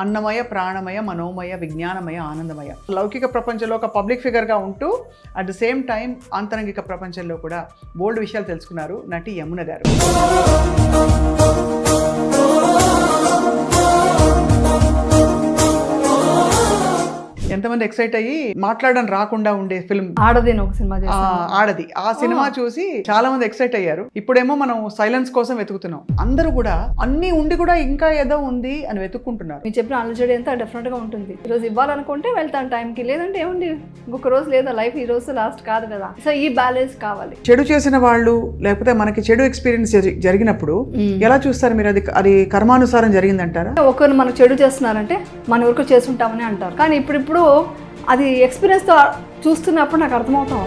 అన్నమయ, ప్రాణమయ, మనోమయ, విజ్ఞానమయ, ఆనందమయ. లౌకిక ప్రపంచంలో ఒక పబ్లిక్ ఫిగర్గా ఉంటూ అట్ ద సేమ్ టైం ఆంతరంగిక ప్రపంచంలో కూడా బోల్డ్ విషయాలు తెలుసుకున్నారు నటి యమున గారు. ఎంతమంది ఎక్సైట్ అయ్యి మాట్లాడడం రాకుండా ఉండే ఫిల్మ్ ఆడది ఒక సినిమా ఆడది. ఆ సినిమా చూసి చాలా మంది ఎక్సైట్ అయ్యారు. ఇప్పుడేమో మనం సైలెన్స్ కోసం వెతుకుతున్నాం. అందరూ కూడా అన్ని ఉండి కూడా ఇంకా ఏదో ఉంది అని వెతుక్కుంటున్నారు. మీరు చెప్పిన ఆలోచన ఎంత డెఫినెట్ గా ఉంటుంది. ఈ రోజు ఇవ్వాలనుకుంటే వెళ్తాను టైంకి, లేదంటే ఏముంది ఇంకొక రోజు లేదా, లైఫ్ ఈ రోజు లాస్ట్ కాదు కదా. సో ఈ బ్యాలెన్స్ కావాలి. చెడు చేసిన వాళ్ళు లేకపోతే మనకి చెడు ఎక్స్పీరియన్స్ జరిగినప్పుడు ఎలా చూస్తారు మీరు? అది కర్మానుసారం జరిగిందంటారా? ఒకరు మనకు చెడు చేస్తున్నారంటే మన వరకు చేస్తుంటామని అంటారు. కానీ ఇప్పుడు అది ఎక్స్పీరియన్స్తో చూస్తున్నప్పుడు నాకు అర్థమవుతాం.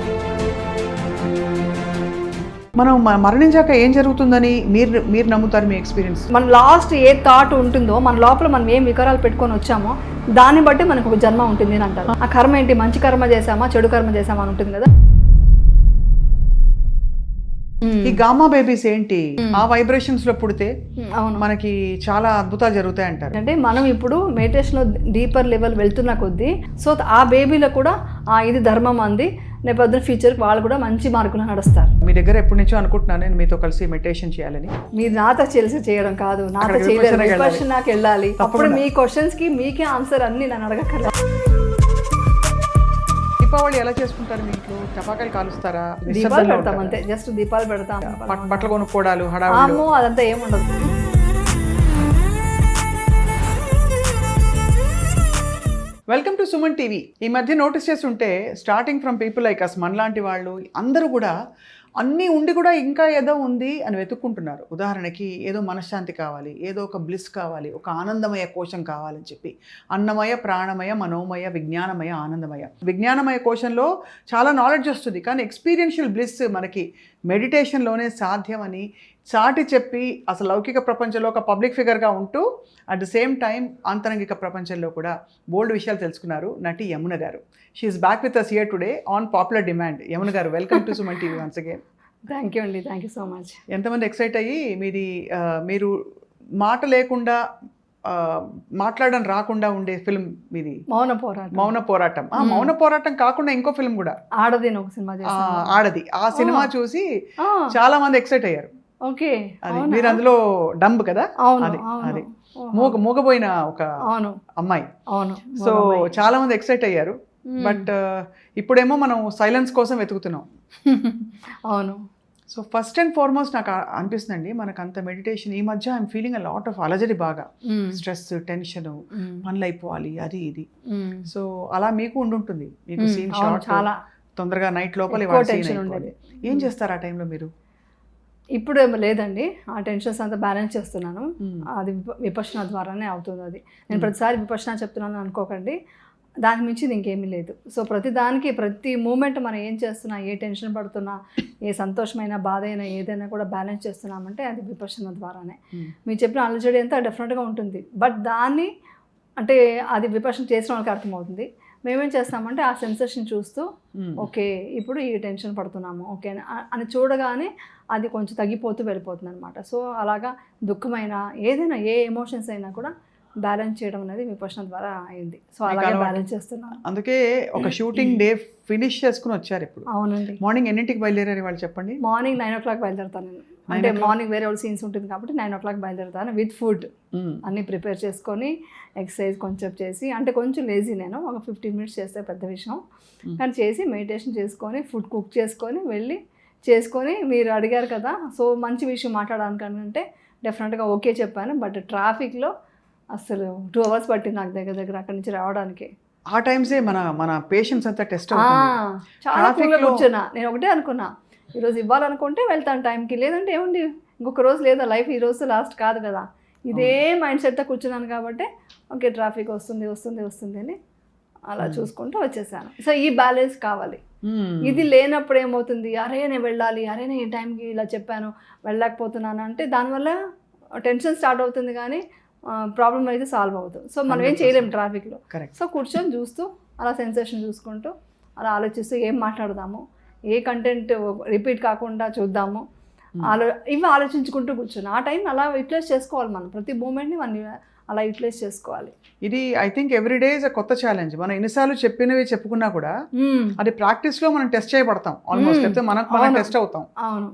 మనం మరణించాక ఏం జరుగుతుందని మీరు నమ్ముతారు? మీ ఎక్స్పీరియన్స్ మన లాస్ట్ ఏ థాట్ ఉంటుందో, మన లోపల మనం ఏం వికారాలు పెట్టుకొని వచ్చామో దాన్ని బట్టి మనకు ఒక జన్మ ఉంటుంది అని అంటారు. ఆ కర్మ ఏంటి, మంచి కర్మ చేసామా చెడు కర్మ చేసామా అని ఉంటుంది కదా. ఈ గామా బేబీస్ ఏంటి, ఆ వైబ్రేషన్స్ లో పుడితే మనకి చాలా అద్భుతాలు జరుగుతాయి అంటారు. అంటే మనం ఇప్పుడు మెడిటేషన్ లో డీపర్ లెవెల్ వెళ్తున్న కొద్దీ సో ఆ బేబీలో కూడా ఇది ధర్మం అంది, రేపు ఫ్యూచర్ వాళ్ళు కూడా మంచి మార్కులు నడుస్తారు. మీ దగ్గర ఎప్పటి నుంచో అనుకుంటున్నాను నేను మీతో కలిసి మెడిటేషన్ చేయాలని. మీరు నాతో తెలిసి చేయడం కాదు, నాతో చేయలేదు, నాకు వెళ్ళాలి. అప్పుడు మీ క్వశ్చన్స్ కి మీకే ఆన్సర్ అన్ని నన్ను అడగక్కర్లేదు. దీపావళి ఎలా చేసుకుంటారు? మీ ఇంట్లో టపాకాయలు కాలుస్తారా? దీపాలు పెడతాం అంతే, జస్ట్ దీపాలు పెడతాం. బట్టలు కొనుక్కోవడాలు హడావుడి అదంతా ఏముండదు. Welcome to Suman TV. ఈ మధ్య నోటీస్ చేస్తుంటే starting from people like us, మనలాంటి వాళ్ళు అందరూ కూడా అన్నీ ఉండి కూడా ఇంకా ఏదో ఉంది అని వెతుక్కుంటున్నారు. ఉదాహరణకి ఏదో మనశ్శాంతి కావాలి, ఏదో ఒక బ్లిస్ కావాలి, ఒక ఆనందమయ కోశం కావాలని చెప్పి అన్నమయ, ప్రాణమయ, మనోమయ, విజ్ఞానమయ, ఆనందమయ. విజ్ఞానమయ కోశంలో చాలా నాలెడ్జ్ వస్తుంది, కానీ ఎక్స్పీరియన్షియల్ బ్లిస్ మనకి మెడిటేషన్లోనే సాధ్యమని చాటి చెప్పి అసలు లౌకిక ప్రపంచంలో ఒక పబ్లిక్ ఫిగర్గా ఉంటూ అట్ ద సేమ్ టైం ఆంతరంగిక ప్రపంచంలో కూడా బోల్డ్ విషయాలు తెలుసుకున్నారు నటి Yamuna garu. She is back with us here today on popular demand. Yamuna garu, welcome to Suman TV once again. Thank you అండి, థ్యాంక్ యూ సో మచ్. ఎంతమంది ఎక్సైట్ అయ్యి మీరు మాట లేకుండా మాట్లాడడం రాకుండా ఉండే ఫిల్మ్ మీది మౌన పోరాటం. మౌన పోరాటం కాకుండా ఇంకో ఫిల్మ్ కూడా ఆడది ఒక సినిమా ఆడది. ఆ సినిమా చూసి చాలా మంది ఎక్సైట్ అయ్యారు. ఓకే, అది మీరు అందులో డంబ్ కదా, అది మూగపోయిన ఒక అమ్మాయి. సో చాలా మంది ఎక్సైట్ అయ్యారు. బట్ ఇప్పుడేమో మనం సైలెన్స్ కోసం వెతుకుతున్నాం. అవును. సో ఫస్ట్ అండ్ ఫార్మోస్ట్ నాకు అనిపిస్తుందండి, మనకు అంత మెడిటేషన్ ఈ మధ్య I'm feeling a lot of అలజడి, బాగా స్ట్రెస్, టెన్షన్, పనులు అయిపోవాలి అది ఇది. సో అలా మీకు ఉండుంటుంది, మీకు సీన్ షార్ట్ చాలా తొందరగా నైట్ లోపల ఏం చేస్తారు ఆ టైంలో మీరు? ఇప్పుడు ఏమో లేదండి, ఆ టెన్షన్స్ అంతా బ్యాలెన్స్ చేస్తున్నాను. అది విపశ్యన ద్వారానే అవుతుంది. అది నేను ప్రతిసారి విపశ్యన చెప్తున్నాను అనుకోకండి, దాని మించి ఇంకేమీ లేదు. సో ప్రతి దానికి ప్రతి మూమెంట్ మనం ఏం చేస్తున్నా, ఏ టెన్షన్ పడుతున్నా, ఏ సంతోషమైన బాధ అయినా ఏదైనా కూడా బ్యాలెన్స్ చేస్తున్నామంటే అది విపశ్యన ద్వారానే. మీరు చెప్పిన అలజడి అంతా డెఫినెట్గా ఉంటుంది. బట్ దాన్ని అంటే అది విపశ్యన చేసిన వాళ్ళకి అర్థమవుతుంది. మేమేం చేస్తామంటే ఆ సెన్సేషన్ చూస్తూ ఓకే ఇప్పుడు ఈ టెన్షన్ పడుతున్నాము ఓకే అని చూడగానే అది కొంచెం తగ్గిపోతూ వెళ్ళిపోతుంది అనమాట. సో అలాగా దుఃఖమైనా ఏదైనా ఏ ఎమోషన్స్ అయినా కూడా బ్యాలెన్స్ చేయడం అనేది విపశ్యన ద్వారా అయింది. సో అలాగే బ్యాలెన్స్ చేస్తున్నాను. అందుకే ఒక షూటింగ్ డే ఫినిష్ చేసుకుని వచ్చారు ఇప్పుడు. అవునండి. మార్నింగ్ ఎన్నింటికి బయలుదేరారు వాళ్ళు చెప్పండి? మార్నింగ్ 9 o'clock బయలుదేరుతాను నేను. అంటే మార్నింగ్ వేరే వాళ్ళ సీన్స్ ఉంటుంది కాబట్టి 9 o'clock బయలుదేరుతాను. విత్ ఫుడ్ అన్నీ ప్రిపేర్ చేసుకొని ఎక్సర్సైజ్ కొంచెం చేసి, అంటే కొంచెం లేజీ నేను, ఒక 15 minutes చేస్తే పెద్ద విషయం, కానీ చేసి మెడిటేషన్ చేసుకొని ఫుడ్ కుక్ చేసుకొని వెళ్ళి చేసుకొని, మీరు అడిగారు కదా సో మంచి విషయం మాట్లాడాలనుకంటే డెఫినెట్గా ఓకే చెప్పాను. బట్ ట్రాఫిక్లో అసలు 2 hours పట్టింది నాకు దగ్గర అక్కడి నుంచి రావడానికి. ఆ టైమ్సే మన పేషెన్స్ అంతా టెస్ట్ చాలా కూర్చున్నా. నేను ఒకటే అనుకున్నా, ఈరోజు ఇవ్వాలనుకుంటే వెళ్తాను టైంకి, లేదంటే ఏముంది ఇంకొక రోజు లేదా, లైఫ్ ఈ రోజు లాస్ట్ కాదు కదా. ఇదే మైండ్ సెట్తో కూర్చున్నాను కాబట్టి ఓకే ట్రాఫిక్ వస్తుంది అని అలా చూసుకుంటూ వచ్చేసాను. సో ఈ బ్యాలెన్స్ కావాలి. ఇది లేనప్పుడు ఏమవుతుంది, అరే నేను వెళ్ళాలి, అరే నేను ఈ టైంకి ఇలా చెప్పాను వెళ్ళలేకపోతున్నాను అంటే దానివల్ల టెన్షన్ స్టార్ట్ అవుతుంది, కానీ ప్రాబ్లం అయితే సాల్వ్ అవుతుంది. సో మనం ఏం చేయలేము ట్రాఫిక్లో. సో కూర్చొని చూస్తూ అలా సెన్సేషన్ చూసుకుంటూ అలా ఆలోచిస్తూ ఏం మాట్లాడదాము, ఏ కంటెంట్ రిపీట్ కాకుండా చూద్దాము, ఇవి ఆలోచించుకుంటూ కూర్చొని ఆ టైం అలా యూటిలైజ్ చేసుకోవాలి. మనం ప్రతి మూమెంట్ని మనం అలా యూటిలైజ్ చేసుకోవాలి. ఇది I think every day is కొత్త ఛాలెంజ్. మనం ఎన్నిసార్లు చెప్పినవి చెప్పుకున్నా కూడా అది ప్రాక్టీస్లో మనం టెస్ట్ చేయబడతాం ఆల్మోస్ట్. అయితే మనం టెస్ట్ అవుతాం. అవును,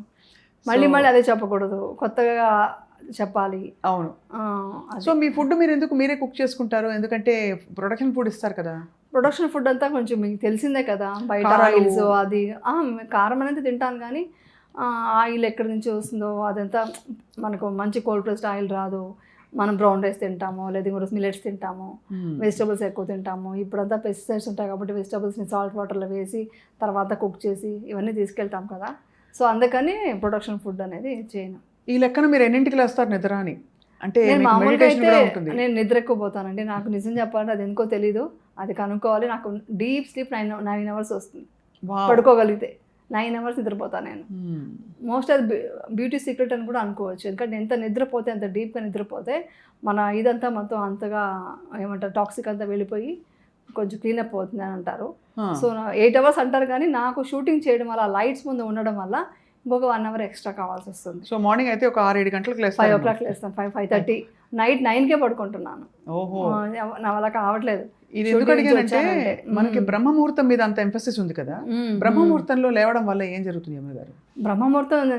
మళ్ళీ అదే చెప్పకూడదు, కొత్తగా చెప్పాలి. అవును. సో మీ ఫుడ్ మీరే కుక్ చేసుకుంటారు? ఎందుకంటే ప్రొడక్షన్ ఫుడ్ ఇస్తారు కదా. ప్రొడక్షన్ ఫుడ్ అంతా కొంచెం మీకు తెలిసిందే కదా, బయట ఆయిల్స్ అది కారం అనేది తింటాను కానీ ఆయిల్ ఎక్కడి నుంచి వస్తుందో అదంతా మనకు మంచి కోల్డ్ ప్రెస్డ్ ఆయిల్ రాదు. మనం బ్రౌన్ రైస్ తింటాము, లేదా ఇంకోటి మిల్లెట్స్ తింటాము, వెజిటబుల్స్ ఎక్కువ తింటాము. ఇప్పుడంతా పెస్టిసైడ్స్ ఉంటాయి కాబట్టి వెజిటబుల్స్ని సాల్ట్ వాటర్లో వేసి తర్వాత కుక్ చేసి ఇవన్నీ తీసుకెళ్తాం కదా. సో అందుకని ప్రొడక్షన్ ఫుడ్ అనేది చేయను. ఈ లెక్కన మీరు ఎన్నింటికి లేస్తారు నిద్ర అని? అంటే నేను మామూలుగా అయితే నేను నిద్ర ఎక్కువ పోతానండి. నాకు నిజం చెప్పాలంటే అది ఎందుకో తెలీదు, అది కనుక్కోవాలి. నాకు డీప్ స్లీప్ 9 అవర్స్ వస్తుంది. పడుకోగలిగితే 9 అవర్స్ నిద్రపోతాను నేను. మోస్ట్ అది బ్యూటీ సీక్రెట్ అని కూడా అనుకోవచ్చు. ఎందుకంటే ఎంత నిద్రపోతే, ఎంత డీప్గా నిద్రపోతే మన ఇదంతా మొత్తం అంతగా ఏమంటారు టాక్సిక్ అంతా వెళ్ళిపోయి కొంచెం క్లీనప్ అవుతుంది అని అంటారు. సో 8 అవర్స్ అంటారు కానీ నాకు షూటింగ్ చేయడం వల్ల లైట్స్ ముందు ఉండడం వల్ల ఇంకొక 1 అవర్ ఎక్స్ట్రా కావాల్సి వస్తుంది. సో మార్నింగ్ అయితే ఒక 6-7 గంటలకు లేస్తాను. 5 o'clock లేస్తాను, 5:30. నైట్ 9కే పడుకుంటున్నాను. ఓహో, నా వల్ల కావట్లేదు. ఇది ఎందుకు అడిగానంటే మనకి బ్రహ్మముహూర్తం మీద అంత ఎంఫసిస్ ఉంది కదా. బ్రహ్మముహూర్తంలో లేవడం వల్ల ఏం జరుగుతుంది అమ్మ గారు? బ్రహ్మముహూర్తం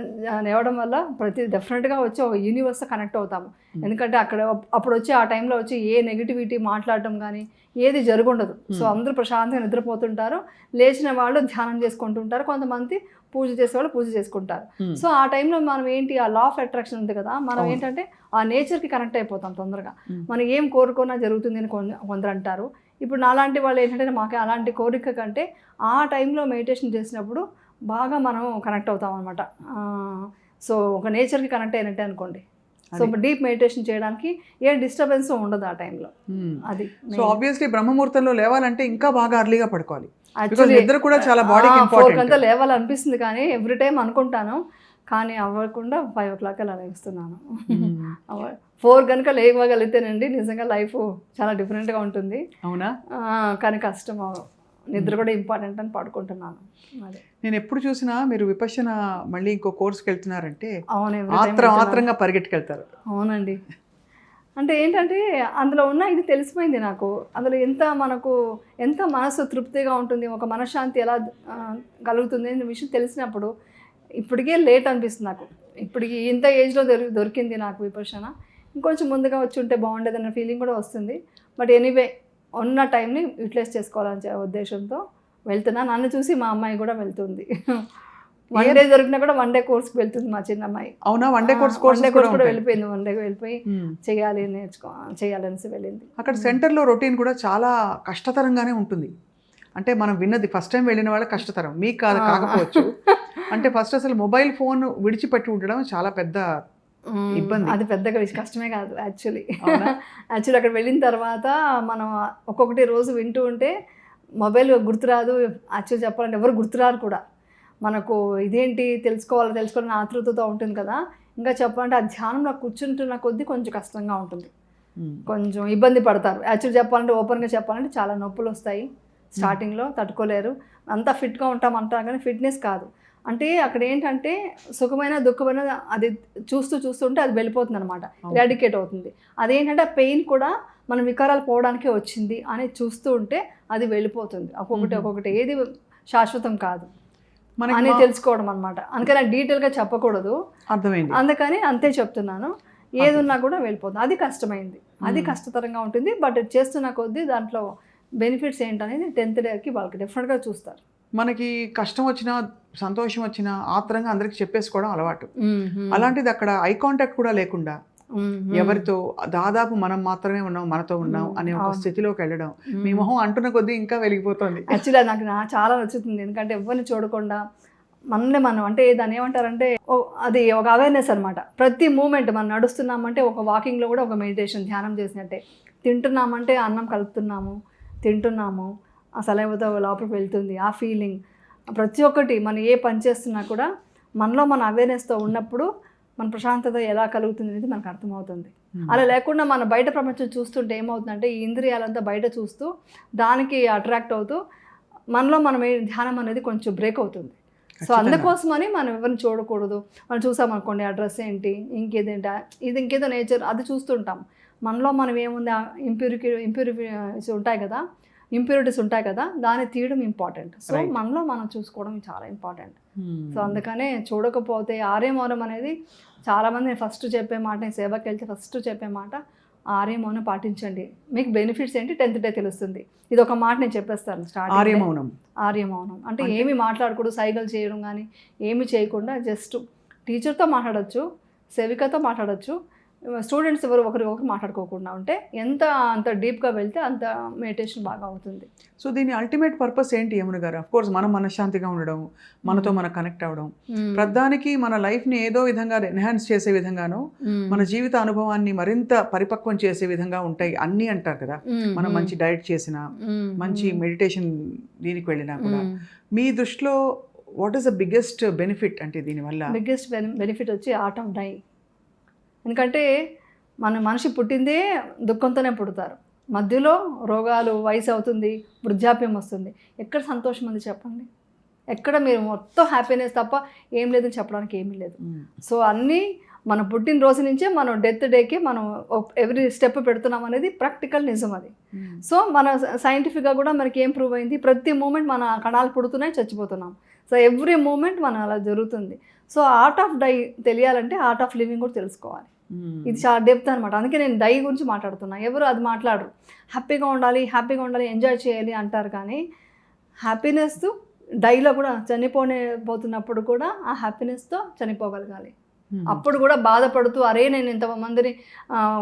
లేవడం వల్ల డెఫినెట్గా వచ్చి ఒక యూనివర్స్తో కనెక్ట్ అవుతాము. ఎందుకంటే అప్పుడు వచ్చి ఆ టైంలో వచ్చి ఏ నెగిటివిటీ మాట్లాడటం కానీ ఏది జరుగుండదు. సో అందరూ ప్రశాంతంగా నిద్రపోతుంటారు. లేచిన వాళ్ళు ధ్యానం చేసుకుంటుంటారు, కొంతమంది పూజ చేసేవాళ్ళు పూజ చేసుకుంటారు. సో ఆ టైంలో మనం ఏంటి, ఆ లా ఆఫ్ అట్రాక్షన్ ఉంది కదా, మనం ఏంటంటే ఆ నేచర్కి కనెక్ట్ అయిపోతాం తొందరగా. మనం ఏం కోరుకున్నా జరుగుతుంది అని కొందరు అంటారు. ఇప్పుడు నాలాంటి వాళ్ళు ఏంటంటే మాకు అలాంటి కోరిక కంటే ఆ టైంలో మెడిటేషన్ చేసినప్పుడు బాగా మనం కనెక్ట్ అవుతాం అనమాట. సో ఒక నేచర్కి కనెక్ట్ అయినట్టే అనుకోండి. సో డీప్ మెడిటేషన్ చేయడానికి ఏ డిస్టర్బెన్స్ ఉండదు ఆ టైంలో. అది సో ఆబ్వియస్లీ బ్రహ్మముహూర్తంలో లేవాలంటే ఇంకా బాగా అర్లీగా పడుకోవాలి. నిద్ర కూడా చాలా బాడీకి ఇంపార్టెంట్. 4 గంటల లేవాలనిపిస్తుంది కానీ ఎవ్రీ టైం అనుకుంటాను, కానీ అవ్వకుండా 5 o'clock అలా లేస్తున్నాను. 4 కనుక లేవగలిగితేనండి నిజంగా లైఫ్ చాలా డిఫరెంట్గా ఉంటుంది. అవునా? కానీ కష్టం, నిద్ర కూడా ఇంపార్టెంట్ అని పడుకుంటున్నాను. అదే నేను ఎప్పుడు చూసినా మీరు విపశ్యన మళ్ళీ ఇంకో కోర్స్కి వెళ్తున్నారంటే అవును, ఆత్రంగా పరిగెట్టుకెళ్తారు. అవునండి. అంటే ఏంటంటే అందులో ఉన్న ఇది తెలిసిపోయింది నాకు. అందులో ఎంత మనసు తృప్తిగా ఉంటుంది, ఒక మనశ్శాంతి ఎలా కలుగుతుంది అనే విషయం తెలిసినప్పుడు ఇప్పటికే లేట్ అనిపిస్తుంది నాకు. ఇప్పటికి ఇంత ఏజ్లో దొరికింది నాకు విపశ్యన. ఇంకొంచెం ముందుగా వచ్చి ఉంటే బాగుండేదన్న ఫీలింగ్ కూడా వస్తుంది. బట్ ఎనీవే ఉన్న టైంని యూటిలైజ్ చేసుకోవాలనే ఉద్దేశంతో వెళ్తున్నా. నన్ను చూసి మా అమ్మాయి కూడా వెళ్తుంది. 1 డే దొరికినా కూడా 1 డే కోర్స్కి వెళ్తుంది మా చిన్న అమ్మాయి. అవునా? 1 డే కోర్స్ కూడా వెళ్ళిపోయింది. 1 డే వెళ్ళిపోయి చేయాలనేసి వెళ్ళింది. అక్కడ సెంటర్లో రొటీన్ కూడా చాలా కష్టతరంగానే ఉంటుంది. అంటే మనం విన్నది ఫస్ట్ టైం వెళ్ళిన వాళ్ళకి కష్టతరం, మీకు కాకపోవచ్చు. అంటే ఫస్ట్ అసలు మొబైల్ ఫోన్ విడిచిపెట్టి ఉండడం చాలా పెద్ద ఇబ్బంది. అది పెద్దగా కష్టమే కాదు యాక్చువల్లీ. అక్కడ వెళ్ళిన తర్వాత మనం ఒక్కొక్కటి రోజు వింటూ ఉంటే మొబైల్ గుర్తురాదు. యాక్చువల్లీ చెప్పాలంటే ఎవరు గుర్తురారు కూడా. మనకు ఇదేంటి తెలుసుకోవాలని ఆతృతతో ఉంటుంది కదా. ఇంకా చెప్పాలంటే ఆ ధ్యానంలో కూర్చుంటున్న కొద్దీ కొంచెం కష్టంగా ఉంటుంది, కొంచెం ఇబ్బంది పడతారు. యాక్చువల్లీ చెప్పాలంటే ఓపెన్గా చెప్పాలంటే చాలా నొప్పులు వస్తాయి స్టార్టింగ్లో, తట్టుకోలేరు. అంతా ఫిట్గా ఉంటాం అంటారు కానీ ఫిట్నెస్ కాదు. అంటే అక్కడ ఏంటంటే సుఖమైన దుఃఖమైన అది చూస్తుంటే అది వెళ్ళిపోతుంది అనమాట, ఎరాడికేట్ అవుతుంది. అదేంటంటే ఆ పెయిన్ కూడా మన వికారాలు పోవడానికే వచ్చింది అని చూస్తూ ఉంటే అది వెళ్ళిపోతుంది. ఒక్కొక్కటి ఏది శాశ్వతం కాదు అని తెలుసుకోవడం అనమాట. అందుకని డీటెయిల్గా చెప్పకూడదు, అర్థమైంది. అందుకని అంతే చెప్తున్నాను. ఏది ఉన్నా కూడా వెళ్ళిపోతుంది. అది కష్టమైంది, అది కష్టతరంగా ఉంటుంది. బట్ చేస్తున్న కొద్దీ దాంట్లో బెనిఫిట్స్ ఏంటనేది 10th డేకి వాళ్ళకి డెఫినెట్గా చూస్తారు. మనకి కష్టం వచ్చినా సంతోషం వచ్చినా ఆత్రంగా అందరికి చెప్పేసుకోవడం అలవాటు. అలాంటిది అక్కడ ఐ కాంటాక్ట్ కూడా లేకుండా ఎవరితో దాదాపు మనం మాత్రమే ఉన్నాం, మనతో ఉన్నాం అనే ఒక స్థితిలోకి వెళ్ళడం, మీ మొహం అంటున్న కొద్దీ ఇంకా వెలిగిపోతుంది. యాక్చువల్లీ నాకు చాలా నచ్చుతుంది. ఎందుకంటే ఎవరిని చూడకుండా మనం అంటే దాన్ని ఏమంటారంటే అది ఒక అవేర్నెస్ అనమాట. ప్రతి మూమెంట్ మనం నడుస్తున్నామంటే ఒక వాకింగ్లో కూడా ఒక మెడిటేషన్, ధ్యానం చేసినట్టే. తింటున్నామంటే అన్నం కలుపుతున్నాము, తింటున్నాము, ఆ సలైవతో లోపలికి వెళ్తుంది, ఆ ఫీలింగ్. ప్రతి ఒక్కటి మనం ఏ పని చేస్తున్నా కూడా మనలో మన అవేర్నెస్తో ఉన్నప్పుడు మన ప్రశాంతత ఎలా కలుగుతుంది అనేది మనకు అర్థమవుతుంది. అలా లేకుండా మన బయట ప్రపంచం చూస్తుంటే ఏమవుతుందంటే ఈ ఇంద్రియాలంతా బయట చూస్తూ దానికి అట్రాక్ట్ అవుతూ మనలో మనం ధ్యానం అనేది కొంచెం బ్రేక్ అవుతుంది. సో అందుకోసమని మనం ఎవరిని చూడకూడదు. మనం చూసామనుకోండి ఆ డ్రెస్ ఏంటి, ఇంకేదేంటి, ఇది ఇంకేదో నేచర్ అది చూస్తుంటాం. మనలో మనం ఏముంది ఇంప్యూరిటీస్ ఉంటాయి కదా, దాన్ని తీయడం ఇంపార్టెంట్. సో మనలో మనం చూసుకోవడం చాలా ఇంపార్టెంట్. సో అందుకనే చూడకపోతే ఆర్య మౌనం అనేది చాలామంది ఫస్ట్ చెప్పే మాట, నేను సేవకి వెళ్తే ఫస్ట్ చెప్పే మాట ఆర్య మౌనం పాటించండి, మీకు బెనిఫిట్స్ ఏంటి 10th డే తెలుస్తుంది. ఇది ఒక మాట నేను చెప్పేస్తాను స్టార్టింగ్. ఆర్య మౌనం అంటే ఏమి మాట్లాడకూడదు, సైగలు చేయడం కానీ ఏమి చేయకుండా జస్ట్ టీచర్తో మాట్లాడచ్చు, సేవికతో మాట్లాడచ్చు, స్టూడెంట్స్ ఎవరు ఒకరికొకరు మాట్లాడుకోకుండా ఉంటే అంత డీప్గా వెళ్తే అంత మెడిటేషన్ బాగా అవుతుంది. సో దీని అల్టిమేట్ పర్పస్ ఏంటి యమున గారు? అఫ్ కోర్స్ మనం మనశ్శాంతిగా ఉండడం, మనతో మనం కనెక్ట్ అవ్వడం, ప్రధానికి మన లైఫ్ని ఏదో విధంగా ఎన్హాన్స్ చేసే విధంగానో మన జీవిత అనుభవాన్ని మరింత పరిపక్వం చేసే విధంగా ఉంటాయి అన్నీ అంటారు కదా. మనం మంచి డైట్ చేసినా, మంచి మెడిటేషన్ దీనికి వెళ్ళినా కూడా మీ దృష్టిలో what is the biggest benefit? అంటే దీనివల్ల బిగ్గెస్ట్ బెనిఫిట్ వచ్చి ఆర్ట్ ఆఫ్ డై. ఎందుకంటే మనిషి పుట్టిందే దుఃఖంతోనే పుడతారు, మధ్యలో రోగాలు, వయసు అవుతుంది, వృద్ధాప్యం వస్తుంది, ఎక్కడ సంతోషం ఉంది చెప్పండి? ఎక్కడ మీరు మొత్తం హ్యాపీనెస్ తప్ప ఏం లేదని చెప్పడానికి ఏమీ లేదు. సో అన్నీ మన పుట్టినరోజు నుంచే మనం డెత్ డేకి మనం ఎవ్రీ స్టెప్ పెడుతున్నాం అనేది ప్రాక్టికల్ నిజం అది. సో మన సైంటిఫిక్గా కూడా మనకి ఏం ప్రూవ్ అయింది, ప్రతి మూమెంట్ మన కణాలు పుడుతున్నాయి, చచ్చిపోతున్నాం. సో ఎవ్రీ మూమెంట్ మన అలా జరుగుతుంది. సో ఆర్ట్ ఆఫ్ డై తెలియాలంటే ఆర్ట్ ఆఫ్ లివింగ్ కూడా తెలుసుకోవాలి. ఇది చాలా డెప్త్ అనమాట. అందుకే నేను డై గురించి మాట్లాడుతున్నా. ఎవరు అది మాట్లాడరు. హ్యాపీగా ఉండాలి, ఎంజాయ్ చేయాలి అంటారు, కానీ హ్యాపీనెస్ డైలో కూడా చనిపోతున్నప్పుడు కూడా ఆ హ్యాపీనెస్తో చనిపోగలగాలి. అప్పుడు కూడా బాధపడుతూ అరే నేను ఇంతమందిని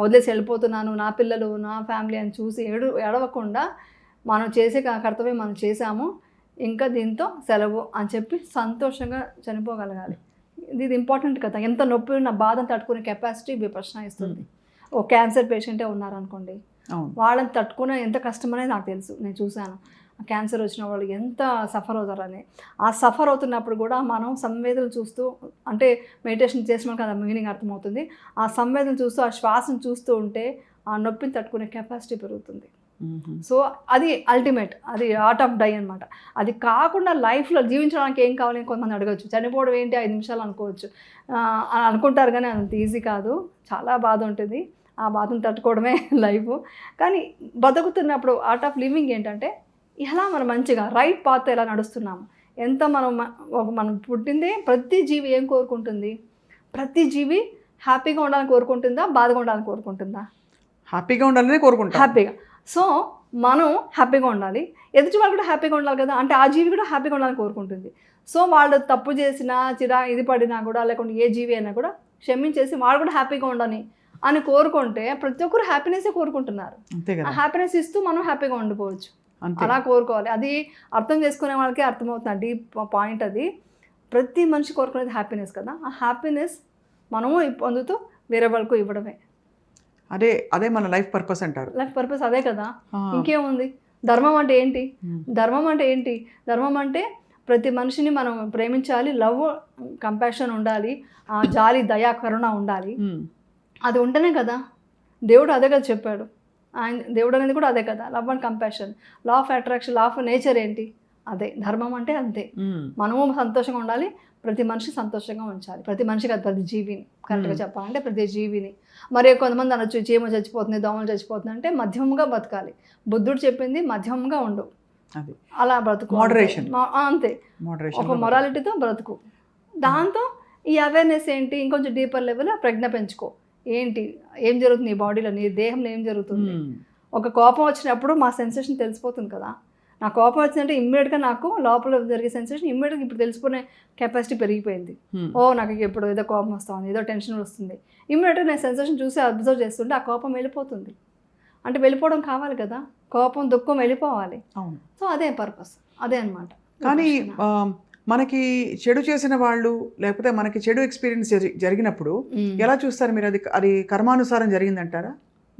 వదిలేసి వెళ్ళిపోతున్నాను, నా పిల్లలు, నా ఫ్యామిలీ అని చూసి ఏడవకుండా మనం చేసే కర్తవ్యం మనం చేసాము, ఇంకా దీంతో సెలవు అని చెప్పి సంతోషంగా చనిపోగలగాలి. ఇది ఇంపార్టెంట్ కదా. ఎంత నొప్పి ఉన్న బాధను తట్టుకునే కెపాసిటీ విపశ్యన ఇస్తుంది. ఓ క్యాన్సర్ పేషెంటే ఉన్నారనుకోండి, వాళ్ళని తట్టుకునే ఎంత కష్టం అనేది నాకు తెలుసు, నేను చూశాను. క్యాన్సర్ వచ్చిన వాళ్ళు ఎంత సఫర్ అవుతారని. ఆ సఫర్ అవుతున్నప్పుడు కూడా మనం సంవేదనలు చూస్తూ, అంటే మెడిటేషన్ చేసిన కదా మీనింగ్ అర్థమవుతుంది. ఆ సంవేదన చూస్తూ, ఆ శ్వాసను చూస్తూ ఉంటే ఆ నొప్పిని తట్టుకునే కెపాసిటీ పెరుగుతుంది. సో అది అల్టిమేట్, అది ఆర్ట్ ఆఫ్ డై అనమాట. అది కాకుండా లైఫ్లో జీవించడానికి ఏం కావాలని కొంతమంది అడగచ్చు. చనిపోవడం ఏంటి 5 నిమిషాలు అనుకోవచ్చు, అనుకుంటారు, కానీ అంత ఈజీ కాదు, చాలా బాధ ఉంటుంది. ఆ బాధను తట్టుకోవడమే లైఫ్. కానీ బతుకుతున్నప్పుడు ఆర్ట్ ఆఫ్ లివింగ్ ఏంటంటే ఎలా మనం మంచిగా రైట్ పాత్ ఎలా నడుస్తున్నాము, ఎంత మనం పుట్టిందే ప్రతి జీవి ఏం కోరుకుంటుంది? ప్రతి జీవి హ్యాపీగా ఉండాలని కోరుకుంటుందా, బాధగా ఉండాలని కోరుకుంటుందా? హ్యాపీగా ఉండాలని కోరుకుంటా. హ్యాపీగా. సో మనం హ్యాపీగా ఉండాలి, ఎదుటి వాళ్ళు కూడా హ్యాపీగా ఉండాలి కదా, అంటే ఆ జీవి కూడా హ్యాపీగా ఉండాలని కోరుకుంటుంది. సో వాళ్ళు తప్పు చేసినా, ఇది పడినా కూడా, లేకుంటే ఏ జీవి అయినా కూడా క్షమించేసి వాళ్ళు కూడా హ్యాపీగా ఉండాలి అని కోరుకుంటే ప్రతి ఒక్కరు హ్యాపీనెస్సే కోరుకుంటున్నారు. ఆ హ్యాపీనెస్ ఇస్తూ మనం హ్యాపీగా ఉండిపోవచ్చు, అలా కోరుకోవాలి. అది అర్థం చేసుకునే వాళ్ళకే అర్థమవుతుంది డీప్ పాయింట్. అది ప్రతి మనిషి కోరుకునేది హ్యాపీనెస్ కదా. ఆ హ్యాపీనెస్ మనము పొందుతూ వేరే వాళ్ళకు ఇవ్వడమే. అదే మన లైఫ్ పర్పస్ అంటారు. లైఫ్ పర్పస్ అదే కదా, ఇంకేముంది? ధర్మం అంటే ఏంటి? ధర్మం అంటే ప్రతి మనిషిని మనం ప్రేమించాలి, లవ్, కంపాషన్ ఉండాలి, జాలి, దయా, కరుణ ఉండాలి. అది ఉంటేనే కదా దేవుడు అదే కదా చెప్పాడు. దేవుడు అనేది కూడా అదే కదా, love and compassion. Law of attraction, law of nature ఏంటి? అదే ధర్మం అంటే అంతే. మనము సంతోషంగా ఉండాలి, ప్రతి మనిషి సంతోషంగా ఉంచాలి. ప్రతి మనిషి కాదు, ప్రతి జీవిని, కరెక్ట్గా చెప్పాలంటే ప్రతి జీవిని. మరి కొంతమంది అనొచ్చు చీమ చచ్చిపోతుంది, దోమలు చచ్చిపోతుంది అంటే మధ్యమంగా బతకాలి. బుద్ధుడు చెప్పింది మధ్యమంగా ఉండు, అలా బ్రతుకు, మోడరేషన్, అంతే, ఒక మొరాలిటీతో బ్రతుకు. దాంతో ఈ అవేర్నెస్ ఏంటి, ఇంకొంచెం డీపర్ లెవెల్ ప్రజ్ఞ పెంచుకో. ఏంటి, ఏం జరుగుతుంది నీ బాడీలో, నీ దేహంలో ఏం జరుగుతుంది. ఒక కోపం వచ్చినప్పుడు మా సెన్సేషన్ తెలిసిపోతుంది కదా. నా కోపం వచ్చిందంటే ఇమ్మీడియట్గా నాకు లోపల జరిగే సెన్సేషన్ ఇమ్మీడియట్గా ఇప్పుడు తెలుసుకునే కెపాసిటీ పెరిగిపోయింది. నాకు ఇప్పుడు ఏదో కోపం వస్తుంది, ఏదో టెన్షన్ వస్తుంది, ఇమ్మీడియట్గా నేను సెన్సేషన్ చూసి అబ్జర్వ్ చేస్తుంటే ఆ కోపం వెళ్ళిపోతుంది. అంటే వెళ్ళిపోవడం కావాలి కదా, కోపం దుఃఖం వెళ్ళిపోవాలి. సో అదే పర్పస్, అదే అనమాట. కానీ మనకి చెడు చేసిన వాళ్ళు, లేకపోతే మనకి చెడు ఎక్స్పీరియన్స్ జరిగినప్పుడు ఎలా చూస్తారు మీరు? అది కర్మానుసారం జరిగిందంటారా?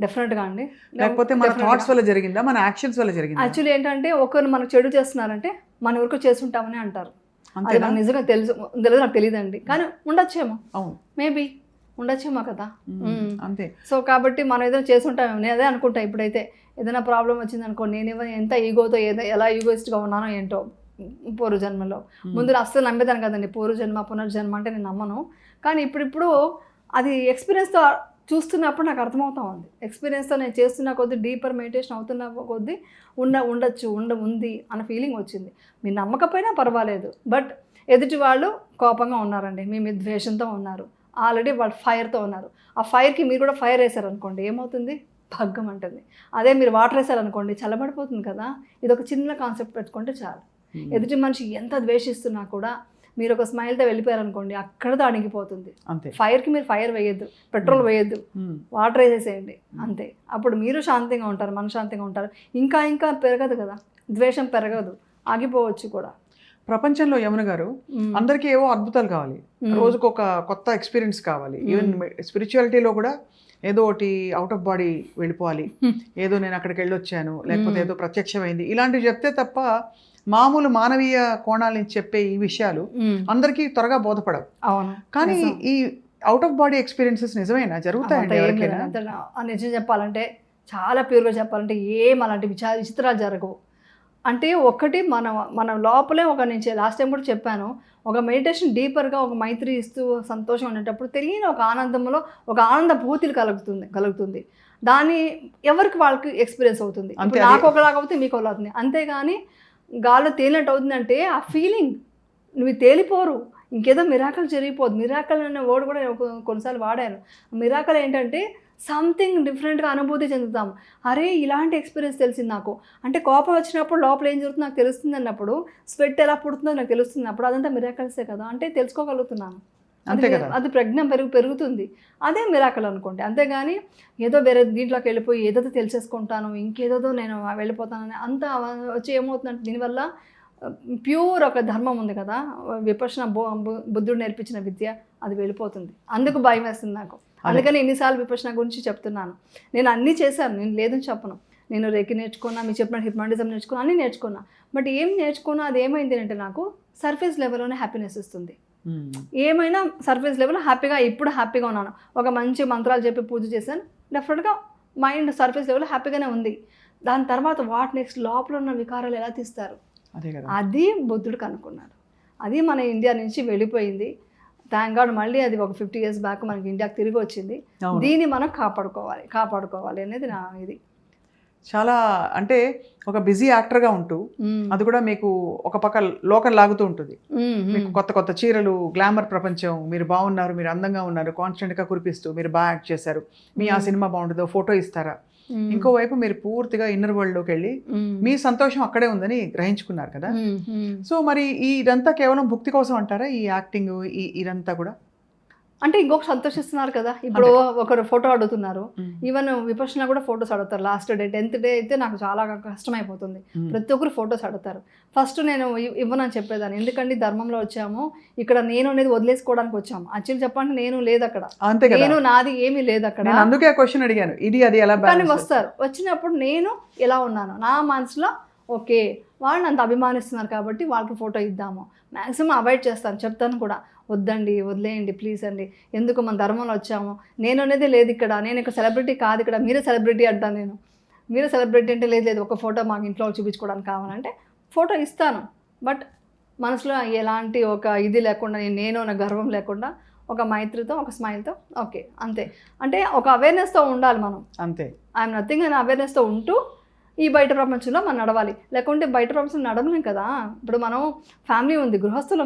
డెఫినెట్గా అండి. లేకపోతే మన థాట్స్ వల్ల జరిగిందా, మన యాక్షన్స్ వల్ల జరిగిందా? యాక్చువల్లీ ఏంటంటే ఒకరు మనకు చెడు చేస్తున్నారంటే మన వరకు చేసుంటామని అంటారు. అది నాకు నిజంగా తెలియదు, నాకు తెలియదండి, కానీ ఉండొచ్చేమో, మేబీ ఉండొచ్చేమో కదా. అంతే. సో కాబట్టి మనం ఏదైనా చేసుంటామేమో, నేను అదే అనుకుంటా. ఇప్పుడైతే ఏదైనా ప్రాబ్లం వచ్చింది అనుకో, నేను ఎంత ఈగోతో ఎలా ఈగోయిస్ట్గా ఉన్నానో ఏంటో, పూర్వజన్మలో. ముందు అస్సలు నమ్మేదాన్ని కదండి, పూర్వజన్మ పునర్జన్మ అంటే నేను నమ్మను. కానీ ఇప్పుడు అది ఎక్స్పీరియన్స్తో చూస్తున్నప్పుడు నాకు అర్థమవుతా ఉంది. ఎక్స్పీరియన్స్తో నేను చేస్తున్న కొద్దీ, డీపర్ మెడిటేషన్ అవుతున్న కొద్దీ ఉంది అన్న ఫీలింగ్ వచ్చింది. మీరు నమ్మకపోయినా పర్వాలేదు, బట్ ఎదుటి వాళ్ళు కోపంగా ఉన్నారండి, మీ మీద ద్వేషంతో ఉన్నారు, ఆల్రెడీ వాళ్ళు ఫైర్తో ఉన్నారు. ఆ ఫైర్కి మీరు కూడా ఫైర్ వేసారనుకోండి, ఏమవుతుంది? భగ్గం అంటుంది. అదే మీరు వాటర్ వేసారనుకోండి, చల్లబడిపోతుంది కదా. ఇది ఒక చిన్న కాన్సెప్ట్ పెట్టుకుంటే చాలు. ఎదుటి మనిషి ఎంత ద్వేషిస్తున్నా కూడా మీరు ఒక స్మైల్తో వెళ్ళిపోయారనుకోండి, అక్కడతో అణిగిపోతుంది. ఫైర్కి మీరు ఫైర్ వేయద్దు, పెట్రోల్ వేయద్దు, వాటర్ వేసేసేయండి అంతే. అప్పుడు మీరు శాంతంగా ఉంటారు, మనశ్శాంతంగా ఉంటారు. ఇంకా ఇంకా పెరగదు కదా, ద్వేషం పెరగదు, ఆగిపోవచ్చు కూడా. ప్రపంచంలో యమున గారు, అందరికీ ఏవో అద్భుతాలు కావాలి, రోజుకు ఒక కొత్త ఎక్స్పీరియన్స్ కావాలి. ఈవెన్ స్పిరిచువాలిటీలో కూడా ఏదో ఒకటి అవుట్ ఆఫ్ బాడీ వెళ్ళిపోవాలి, ఏదో నేను అక్కడికి వెళ్ళొచ్చాను, లేకపోతే ఏదో ప్రత్యక్షమైంది, ఇలాంటివి చెప్తే తప్ప మామూలు మానవీయ కోణాల నుంచి చెప్పే ఈ విషయాలు అందరికీ త్వరగా బోధపడవు. కానీ ఈ అవుట్ ఆఫ్ బాడీ ఎక్స్పీరియన్సెస్ నిజమేనా, జరుగుతాయండి ఎవరికైనా? నిజం చెప్పాలంటే, చాలా ప్యూర్గా చెప్పాలంటే ఏం అలాంటి విచిత్రాలు జరగవు. అంటే ఒకటి మన లోపలే నేను లాస్ట్ టైం కూడా చెప్పాను, ఒక మెడిటేషన్ డీపర్గా ఒక మైత్రి ఇస్తూ సంతోషం ఉండేటప్పుడు తెలియని ఒక ఆనందంలో ఒక ఆనంద భూతులు కలుగుతుంది. దాన్ని ఎవరికి వాళ్ళకి ఎక్స్పీరియన్స్ అవుతుంది. నాకు ఒకలాగవుతుంది, మీకు ఒకలా అవుతుంది. అంతేగాని గాల్లో తేలినట్టు అవుతుందంటే ఆ ఫీలింగ్ నువ్వు తేలిపోరు, ఇంకేదో మిరాకల్ జరిగిపోదు. మిరాకల్ అనే వర్డ్ కూడా నేను కొన్నిసార్లు వాడాను. మిరాకల్ ఏంటంటే సంథింగ్ డిఫరెంట్గా అనుభూతి చెందుతాం. అరే ఇలాంటి ఎక్స్పీరియన్స్ తెలిసింది నాకు అంటే, కోపం వచ్చినప్పుడు లోపల ఏం జరుగుతుందో నాకు తెలుస్తుంది అన్నప్పుడు, స్వెట్ ఎలా పుడుతుందో నాకు తెలుస్తుంది అప్పుడు, అదంతా మిరాకల్సే కదా, అంటే తెలుసుకోగలుగుతున్నాను. అది ప్రజ్ఞ పెరుగుతుంది. అదే మిరాకల్ అనుకోండి. అంతేగాని ఏదో వేరే దీంట్లోకి వెళ్ళిపోయి ఏదో తెలిసేసుకుంటాను, ఇంకేదో నేను వెళ్ళిపోతానని అంతా వచ్చి ఏమవుతుందంటే, దీనివల్ల ప్యూర్ ఒక ధర్మం ఉంది కదా, విపశ్యన బుద్ధుడు నేర్పించిన విద్య, అది వెళ్ళిపోతుంది. అందుకు భయం వేస్తుంది నాకు. అందుకని ఎన్నిసార్లు విపశ్యన గురించి చెప్తున్నాను. నేను అన్నీ చేశాను, నేను లేదని చెప్పను. నేను రేకి నేర్చుకున్నా, మీరు చెప్పిన హిప్నాటిజం నేర్చుకున్నా, అన్నీ నేర్చుకున్నా. బట్ ఏం నేర్చుకున్నా అది ఏమైంది అంటే, నాకు సర్ఫేస్ లెవెల్లోనే హ్యాపీనెస్ ఇస్తుంది. ఏమైనా సర్ఫేస్ లెవెల్ ఇప్పుడు హ్యాపీగా ఉన్నాను. ఒక మంచి మంత్రాలు చెప్పి పూజ చేశాను, డెఫినెట్గా మైండ్ సర్ఫేస్ లెవెల్ హ్యాపీగానే ఉంది. దాని తర్వాత వాట్ నెక్స్ట్, లోపల ఉన్న వికారాలు ఎలా తీస్తారు, అది బుద్ధుడు కనుక్కున్నాడు. అది మన ఇండియా నుంచి వెళ్ళిపోయింది. థ్యాంక్ గాడ్ మళ్ళీ అది ఒక 50 years బ్యాక్ మనకి ఇండియాకి తిరిగి వచ్చింది. దీన్ని మనం కాపాడుకోవాలి అనేది నా ఇది. చాలా అంటే ఒక బిజీ యాక్టర్గా ఉంటూ అది కూడా మీకు ఒక పక్క లోకల్ లాగుతూ ఉంటుంది. మీకు కొత్త కొత్త చీరలు, గ్లామర్ ప్రపంచం, మీరు బాగున్నారు, మీరు అందంగా ఉన్నారు, కాన్స్టెంట్గా కురిపిస్తూ మీరు బాగా యాక్ట్ చేశారు, మీ ఆ సినిమా బాగుంటుందో ఫోటో ఇస్తారా. ఇంకోవైపు మీరు పూర్తిగా ఇన్నర్ వరల్డ్లోకి వెళ్ళి మీ సంతోషం అక్కడే ఉందని గ్రహించుకున్నారు కదా. సో మరి ఇదంతా కేవలం భుక్తి కోసం అంటారా, ఈ యాక్టింగ్ ఇదంతా కూడా? అంటే ఇంకొక సంతోషిస్తున్నారు కదా. ఇప్పుడు ఒకరు ఫోటో అడుగుతున్నారు, ఈవెన్ విపశ్యన కూడా ఫొటోస్ అడుగుతారు. లాస్ట్ డే 10th day అయితే నాకు చాలా కష్టమైపోతుంది. ప్రతి ఒక్కరు ఫొటోస్ అడుగుతారు. ఫస్ట్ నేను ఇవ్వనని చెప్పేదాన్ని, ఎందుకంటే ధర్మంలో వచ్చాము, ఇక్కడ నేను అనేది వదిలేసుకోవడానికి వచ్చాము. యాక్చువల్లీ చెప్పండి, నేను లేదు అక్కడ, నేను నాది ఏమీ లేదు అక్కడ. అందుకే క్వశ్చన్ అడిగాను, ఇది అది ఎలా. కానీ వస్తారు, వచ్చినప్పుడు నేను ఎలా ఉన్నాను నా మనసులో, ఓకే వాళ్ళు అంత అభిమానిస్తున్నారు కాబట్టి వాళ్ళకి ఫోటో ఇద్దాము. మ్యాక్సిమం అవాయిడ్ చేస్తాను, చెప్తాను కూడా, వద్దండి వదిలేయండి ప్లీజ్ అండి, ఎందుకు మన ధర్మంలో వచ్చాము, నేను అనేది లేదు ఇక్కడ, నేను ఇక్కడ సెలబ్రిటీ కాదు, ఇక్కడ మీరే సెలబ్రిటీ అంటాను. నేను మీరే సెలబ్రిటీ అంటే లేదు ఒక ఫోటో మాకు ఇంట్లో చూపించుకోవడానికి కావాలంటే ఫోటో ఇస్తాను. బట్ మనసులో ఎలాంటి ఒక ఇది లేకుండా, నేను నా గర్వం లేకుండా, ఒక మైత్రితో ఒక స్మైల్తో, ఓకే అంతే. అంటే ఒక అవేర్నెస్తో ఉండాలి మనం, అంతే. ఐఎమ్ నథింగ్ అనే అవేర్నెస్తో ఉంటూ ఈ బయట ప్రపంచంలో మనం నడవాలి. లేకుంటే బయట ప్రపంచం నడవలేం కదా. ఇప్పుడు మనం ఫ్యామిలీ ఉంది, గృహస్థులు,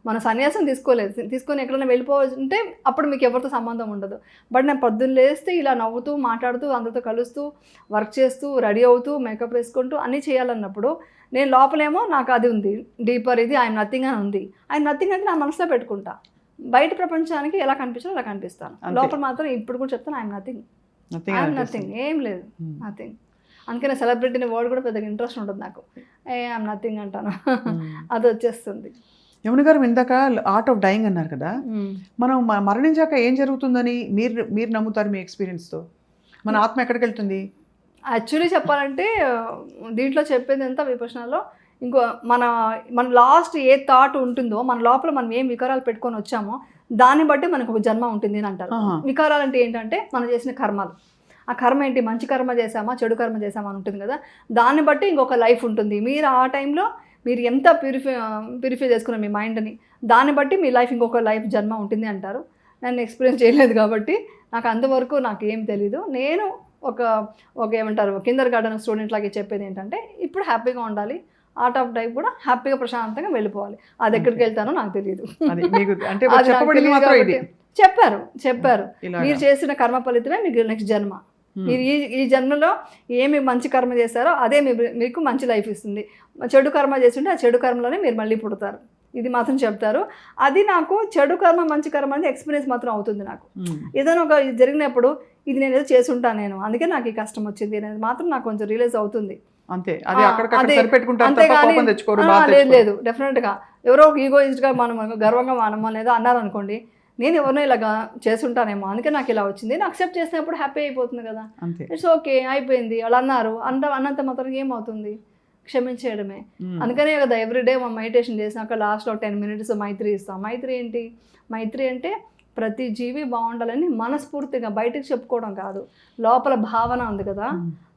మన సన్యాసం తీసుకొని ఎక్కడైనా వెళ్ళిపోతుంటే అప్పుడు మీకు ఎవరితో సంబంధం ఉండదు. బట్ నేను పొద్దున్న లేస్తే ఇలా నవ్వుతూ మాట్లాడుతూ అందరితో కలుస్తూ వర్క్ చేస్తూ రెడీ అవుతూ మేకప్ వేసుకుంటూ అన్నీ చేయాలన్నప్పుడు నేను లోపలేమో నాకు అది ఉంది, డీపర్ ఇది ఐఎమ్ నథింగ్ అని ఉంది. ఐఎమ్ నథింగ్ అంటే నా మనసులో పెట్టుకుంటా. బయట ప్రపంచానికి ఎలా కనిపించాలో అలా కనిపిస్తాను, లోపల మాత్రం ఇప్పుడు కూడా చెప్తాను ఐఎమ్ నథింగ్, ఏం లేదు, నథింగ్. అందుకనే సెలబ్రిటీ అనే వర్డ్ కూడా పెద్దగా ఇంట్రెస్ట్ ఉంటుంది నాకు. ఐఎమ్ నథింగ్ అంటాను, అది వచ్చేస్తుంది. యమున గారు, ఇందాక ఆర్ట్ ఆఫ్ డైయింగ్ అన్నారు కదా, మనం మరణించాక ఏం జరుగుతుందని మీరు నమ్ముతారు మీ ఎక్స్పీరియన్స్తో? మన ఆత్మ ఎక్కడికి వెళ్తుంది? యాక్చువల్లీ చెప్పాలంటే దీంట్లో చెప్పేది అంతా విపశ్యనలో, ఇంకో మన లాస్ట్ ఏ థాట్ ఉంటుందో, మన లోపల మనం ఏం వికారాలు పెట్టుకొని వచ్చామో దాన్ని బట్టి మనకు ఒక జన్మ ఉంటుంది అని అంటారు. వికారాలు అంటే ఏంటంటే మనం చేసిన కర్మలు. ఆ కర్మ ఏంటి, మంచి కర్మ చేసామా చెడు కర్మ చేసామా అని ఉంటుంది కదా, దాన్ని బట్టి ఇంకొక లైఫ్ ఉంటుంది. మీరు ఆ టైంలో మీరు ఎంత ప్యూరిఫై చేసుకున్న మీ మైండ్ని, దాన్ని బట్టి మీ లైఫ్ ఇంకొక లైఫ్ జన్మ ఉంటుంది అంటారు. నేను ఎక్స్పీరియన్స్ చేయలేదు కాబట్టి నాకు అంతవరకు నాకు ఏం తెలీదు. నేను ఒక ఏమంటారు కిండర్ గార్డెన్ స్టూడెంట్ లాగే చెప్పేది ఏంటంటే, ఇప్పుడు హ్యాపీగా ఉండాలి, ఆర్ట్ ఆఫ్ లైఫ్ కూడా హ్యాపీగా ప్రశాంతంగా వెళ్ళిపోవాలి. అది ఎక్కడికి వెళ్తానో నాకు తెలియదు. చెప్పారు మీరు చేసిన కర్మ ఫలితమే మీకు నెక్స్ట్ జన్మ. మీరు ఈ జన్మలో ఏమి మంచి కర్మ చేస్తారో అదే మీకు మంచి లైఫ్ ఇస్తుంది. చెడు కర్మ చేస్తుంటే ఆ చెడు కర్మలోనే మీరు మళ్ళీ పుడతారు. ఇది మాత్రం చెప్తారు. అది నాకు చెడు కర్మ మంచి కర్మ అనేది ఎక్స్పీరియన్స్ మాత్రం అవుతుంది. నాకు ఏదైనా ఒక జరిగినప్పుడు ఇది నేను ఏదో చేసి ఉంటాను, నేను అందుకే నాకు ఈ కష్టం వచ్చింది అనేది మాత్రం నాకు కొంచెం రియలైజ్ అవుతుంది. లేదు డెఫినెట్గా ఎవరో ఈగోయిస్ట్గా మనం గర్వంగా మనమో లేదా అన్నారనుకోండి, నేను ఎవరినో ఇలాగా చేస్తుంటానేమో అందుకే నాకు ఇలా వచ్చింది, నేను అక్సెప్ట్ చేసినప్పుడు హ్యాపీ అయిపోతుంది కదా. ఇట్స్ ఓకే, అయిపోయింది, వాళ్ళు అన్నారు అన్నంత మాత్రం ఏమవుతుంది, క్షమించేయడమే. అందుకనే కదా ఎవ్రీడే మనం మెడిటేషన్ చేసినాక లాస్ట్లో 10 minutes మైత్రి ఇస్తాం. మైత్రి ఏంటి? మైత్రి అంటే ప్రతి జీవి బాగుండాలని మనస్ఫూర్తిగా బయటకు చెప్పుకోవడం కాదు, లోపల భావన ఉంది కదా,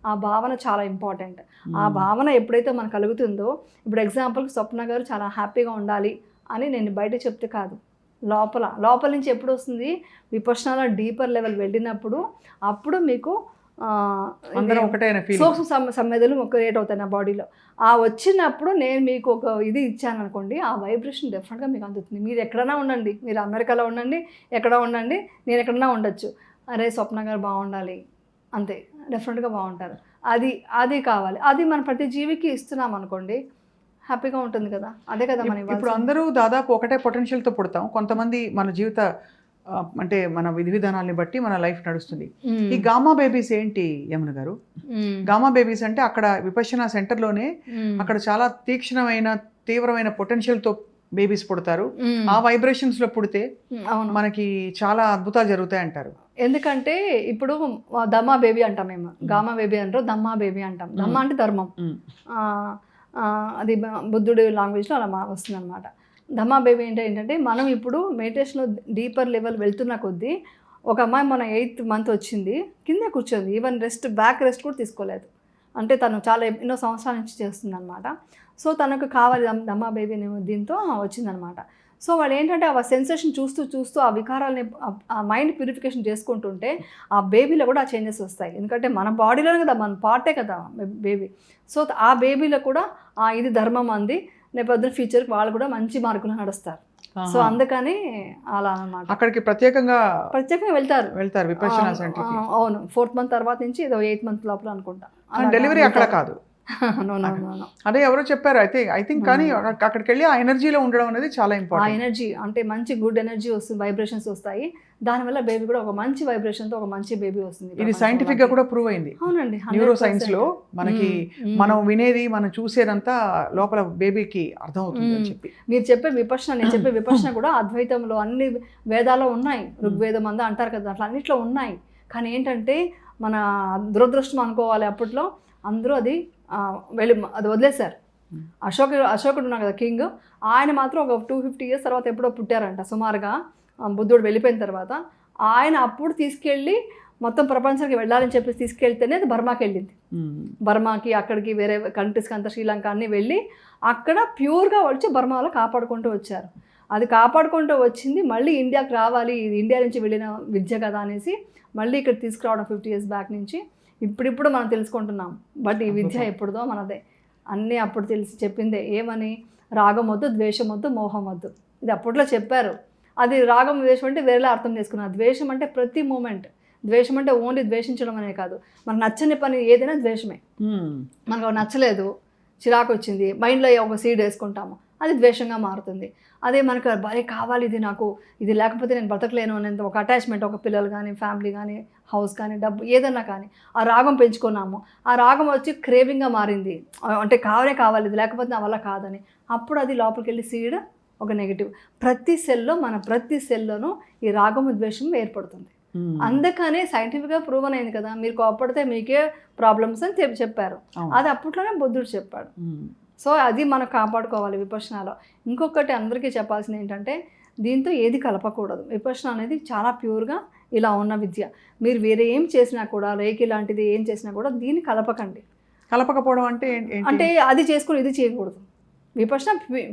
ఆ భావన చాలా ఇంపార్టెంట్. ఆ భావన ఎప్పుడైతే మనకు కలుగుతుందో, ఇప్పుడు ఎగ్జాంపుల్కి స్వప్న గారు చాలా హ్యాపీగా ఉండాలి అని నేను బయట చెప్తే కాదు, లోపల నుంచి ఎప్పుడు వస్తుంది, విపశ్యనాలో డీపర్ లెవెల్ వెళ్ళినప్పుడు అప్పుడు మీకు సూక్ష్మ సంవేదనలు క్రియేట్ అవుతాయి నా బాడీలో. ఆ వచ్చినప్పుడు నేను మీకు ఒక ఇది ఇచ్చాను అనుకోండి, ఆ వైబ్రేషన్ డెఫినెట్గా మీకు అందుతుంది. మీరు ఎక్కడైనా ఉండండి, మీరు అమెరికాలో ఉండండి, ఎక్కడ ఉండండి, నేను ఎక్కడన్నా ఉండొచ్చు, అరే స్వప్న గారు బాగుండాలి అంతే, డెఫినెట్గా బాగుంటారు. అది కావాలి. అది మన ప్రతి జీవికి ఇస్తున్నాం అనుకోండి, హ్యాపీగా ఉంటుంది కదా. అదే కదా మన ఇప్పుడు అందరూ దాదాపు ఒకటే పొటెన్షియల్తో పుడతాం. కొంతమంది మన జీవిత అంటే మన విధి విధానాలని బట్టి మన లైఫ్ నడుస్తుంది. ఈ గామా బేబీస్ ఏంటి యమున గారు? గామా బేబీస్ అంటే అక్కడ విపశ్యనా సెంటర్లోనే అక్కడ చాలా తీవ్రమైన పొటెన్షియల్తో బేబీస్ పుడతారు. ఆ వైబ్రేషన్స్ లో పుడితే మనకి చాలా అద్భుతాలు జరుగుతాయి అంటారు. ఎందుకంటే ఇప్పుడు దమ్మా బేబీ అంటాం మేము, గామా బేబీ అంటారు, దమ్మా బేబీ అంటాం. దమ్మా అంటే ధర్మం, అది బుద్ధుడి లాంగ్వేజ్లో అలా వస్తుంది అనమాట. ధమ్మా బేబీ ఏంటంటే మనం ఇప్పుడు మెడిటేషన్లో డీపర్ లెవెల్ వెళ్తున్న కొద్దీ, ఒక అమ్మాయి మన 8th month వచ్చింది, కింద కూర్చోంది, ఈవెన్ బ్యాక్ రెస్ట్ కూడా తీసుకోలేదు. అంటే తను చాలా ఎన్నో సంవత్సరాల నుంచి చేస్తుంది అనమాట. సో తనకు కావాలి దమ్మా బేబీ దీంతో వచ్చిందనమాట. సో వాళ్ళు ఏంటంటే ఆ సెన్సేషన్ చూస్తూ ఆ వికారాలని, ఆ మైండ్ ప్యూరిఫికేషన్ చేసుకుంటుంటే ఆ బేబీలో కూడా ఆ చేంజెస్ వస్తాయి. ఎందుకంటే మన బాడీలోనే కదా, మన పార్టే కదా బేబీ. సో ఆ బేబీలో కూడా ఇది ధర్మం అంది, రేపొద్దున ఫ్యూచర్కి వాళ్ళు కూడా మంచి మార్గంలో నడుస్తారు. సో అందుకని అలా అన్నమాట. అక్కడికి ప్రత్యేకంగా వెళ్తారు విపశ్యనా సెంటర్కి. అవును, 4th month తర్వాత నుంచి ఏదో 8th month లోపల అనుకుంటా. డెలివరీ అక్కడ కాదు, అదే ఎవరో చెప్పారు ఐ థింక్. కానీ అక్కడికి వెళ్ళి ఆ ఎనర్జీలో ఉండడం అనేది చాలా ఇంపార్టెంట్. ఆ ఎనర్జీ అంటే మంచి గుడ్ ఎనర్జీ వస్తుంది, వైబ్రేషన్స్ వస్తాయి. దానివల్ల బేబీ కూడా ఒక మంచి వైబ్రేషన్తో ఒక మంచి బేబీ వస్తుంది. ఇది సైంటిఫిక్ గా కూడా ప్రూవ్ అయింది. అవునండి, న్యూరో సైన్స్ లో మనకి మనం వినేది, మనం చూసేదంతా లోపల బేబీకి అర్థం అవుతుంది అని చెప్పి. మీరు చెప్పే విపశ్యన, నేను చెప్పే విపశ్యన కూడా అద్వైతంలో అన్ని వేదాల్లో ఉన్నాయి. ఋగ్వేదం అంతా అంటారు కదా, అట్లా అన్నిట్లో ఉన్నాయి. కానీ ఏంటంటే మన దురదృష్టం అనుకోవాలి, అప్పట్లో అందరూ అది వదిలేశారు. అశోకుడు ఉన్నారు కదా కింగ్, ఆయన మాత్రం ఒక 250 years తర్వాత ఎప్పుడో పుట్టారంట సుమారుగా, బుద్ధుడు వెళ్ళిపోయిన తర్వాత. ఆయన అప్పుడు తీసుకెళ్ళి మొత్తం ప్రపంచానికి వెళ్ళాలని చెప్పేసి తీసుకెళ్తేనే అది బర్మాకి వెళ్ళింది. బర్మాకి, అక్కడికి వేరే కంట్రీస్కి అంతా, శ్రీలంక అన్నీ వెళ్ళి అక్కడ ప్యూర్గా వచ్చి బర్మాలో కాపాడుకుంటూ వచ్చారు. అది కాపాడుకుంటూ వచ్చింది మళ్ళీ ఇండియాకి రావాలి, ఇది ఇండియా నుంచి వెళ్ళిన విద్య కదా అనేసి మళ్ళీ ఇక్కడ తీసుకురావడం 50 years బ్యాక్ నుంచి. ఇప్పుడు మనం తెలుసుకుంటున్నాం. బట్ ఈ విద్య ఎప్పుడుదో మనదే, అన్నీ అప్పుడు తెలిసి చెప్పిందే. ఏమని? రాగం వద్దు, ద్వేషం వద్దు, మోహం వద్దు. ఇది అప్పట్లో చెప్పారు. అది రాగం ద్వేషం అంటే వేరేలా అర్థం చేసుకున్నారు. ద్వేషం అంటే ప్రతి మూమెంట్. ద్వేషం అంటే ఓన్లీ ద్వేషించడం అనే కాదు, మనకు నచ్చని పని ఏదైనా ద్వేషమే. మనకు నచ్చలేదు, చిరాకు వచ్చింది, మైండ్లో ఒక సీడ్ వేసుకుంటాము, అది ద్వేషంగా మారుతుంది. అదే మనకు భలే కావాలి, ఇది నాకు, ఇది లేకపోతే నేను బతకలేను అనేంత ఒక అటాచ్మెంట్, ఒక పిల్లలు కానీ, ఫ్యామిలీ కానీ, హౌస్ కానీ, డబ్బు ఏదన్నా కానీ, ఆ రాగం పెంచుకున్నాము. ఆ రాగం వచ్చి క్రేవింగ్గా మారింది, అంటే కావాలి, ఇది లేకపోతే నా వల్ల కాదని. అప్పుడు అది లోపలికి వెళ్ళి సీడ్ ఒక నెగిటివ్. ప్రతి సెల్లోనూ ఈ రాగము ద్వేషం ఏర్పడుతుంది. అందుకనే సైంటిఫిక్గా ప్రూవన్ అయింది కదా, మీరు కోపడితే మీకే ప్రాబ్లమ్స్ అని చెప్పారు. అది అప్పట్లోనే బుద్ధుడు చెప్పాడు. సో అది మనం కాపాడుకోవాలి విపశ్యనాలో. ఇంకొకటి అందరికీ చెప్పాల్సింది ఏంటంటే, దీంతో ఏది కలపకూడదు. విపశ్యన అనేది చాలా ప్యూర్గా ఇలా ఉన్న విద్య. మీరు వేరే ఏం చేసినా కూడా, రేకి లాంటిది ఏం చేసినా కూడా దీన్ని కలపకండి. కలపకపోవడం అంటే అది చేసుకుని ఇది చేయకూడదు. విపశ్న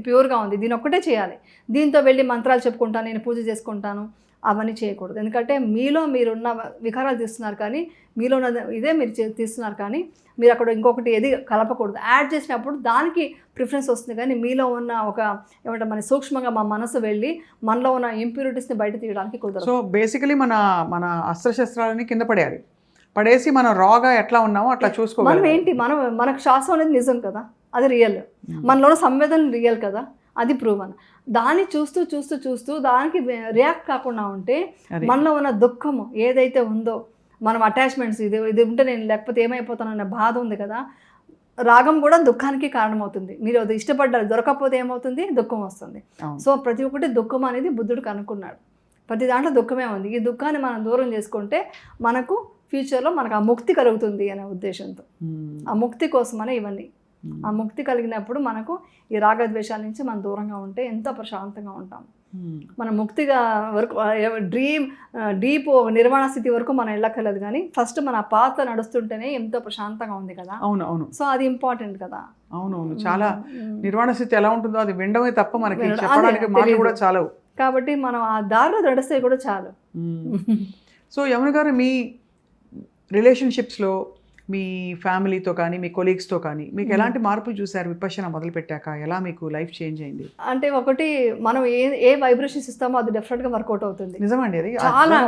ప్యూర్గా ఉంది, దీని ఒక్కటే చేయాలి. దీంతో వెళ్ళి మంత్రాలు చెప్పుకుంటాను, నేను పూజ చేసుకుంటాను, అవన్నీ చేయకూడదు. ఎందుకంటే మీలో మీరున్న వికారాలు తీస్తున్నారు, కానీ మీలో ఉన్న ఇదే మీరు తీస్తున్నారు, కానీ మీరు అక్కడ ఇంకొకటి ఏది కలపకూడదు. యాడ్ చేసినప్పుడు దానికి ప్రిఫరెన్స్ వస్తుంది, కానీ మీలో ఉన్న ఒక ఏమంటే మన సూక్ష్మంగా మా మనసు వెళ్ళి మనలో ఉన్న ఇంప్యూరిటీస్ని బయట తీయడానికి కుదరదు. సో బేసికలీ మన అస్త్రశస్త్రాలని కింద పడేసి మనం రాగా ఎట్లా ఉన్నామో అట్లా చూసుకోవాలి. మనం ఏంటి, మనకు శ్వాస అనేది నిజం కదా, అది రియల్. మనలో సంవేదన రియల్ కదా, అది ప్రూవన్. దాన్ని చూస్తూ చూస్తూ చూస్తూ దానికి రియాక్ట్ కాకుండా ఉంటే మనలో ఉన్న దుఃఖము ఏదైతే ఉందో, మనం అటాచ్మెంట్స్ ఇది ఉంటే నేను లేకపోతే ఏమైపోతానన్న బాధ ఉంది కదా, రాగం కూడా దుఃఖానికి కారణమవుతుంది. మీరు అది ఇష్టపడ్డారు, దొరకకపోతే ఏమవుతుంది, దుఃఖం వస్తుంది. సో ప్రతి ఒక్కటి దుఃఖం అనేది బుద్ధుడు కనుక్కున్నాడు. ప్రతి దాంట్లో దుఃఖమే ఉంది. ఈ దుఃఖాన్ని మనం దూరం చేసుకుంటే మనకు ఫ్యూచర్లో మనకు ఆ ముక్తి కలుగుతుంది అనే ఉద్దేశంతో, ఆ ముక్తి కోసమనే ఇవన్నీ. ఆ ముక్తి కలిగినప్పుడు మనకు ఈ రాగద్వేషాల నుంచి మనం దూరంగా ఉంటే ఎంతో ప్రశాంతంగా ఉంటాం. మనం ముక్తిగా వరకు డీప్ నిర్వాణ స్థితి వరకు మనం వెళ్ళక్కర్లేదు, కానీ ఫస్ట్ మన పాత నడుస్తుంటేనే ఎంతో ప్రశాంతంగా ఉంది కదా. అవును. సో అది ఇంపార్టెంట్ కదా. అవునవును. చాలా నిర్వాణ స్థితి ఎలా ఉంటుందో అది వినడమే తప్ప మనకి చెప్పడానికి మాటలు కూడా చాలవు. కాబట్టి మనం ఆ దారిలో నడిస్తే కూడా చాలు. సో యమున గారు, మీ రిలేషన్షిప్స్లో మీ ఫ్యామిలీతో కానీ మీ కొలీగ్స్తో కానీ మీకు ఎలాంటి మార్పులు చూసారు విపశ్యన మొదలుపెట్టాక? ఎలా మీకు లైఫ్ చేంజ్ అయింది? అంటే ఒకటి, మనం ఏ వైబ్రేషన్స్ ఇస్తామో అది డెఫినెట్గా వర్కౌట్ అవుతుంది. నిజమండి, అది చాలా.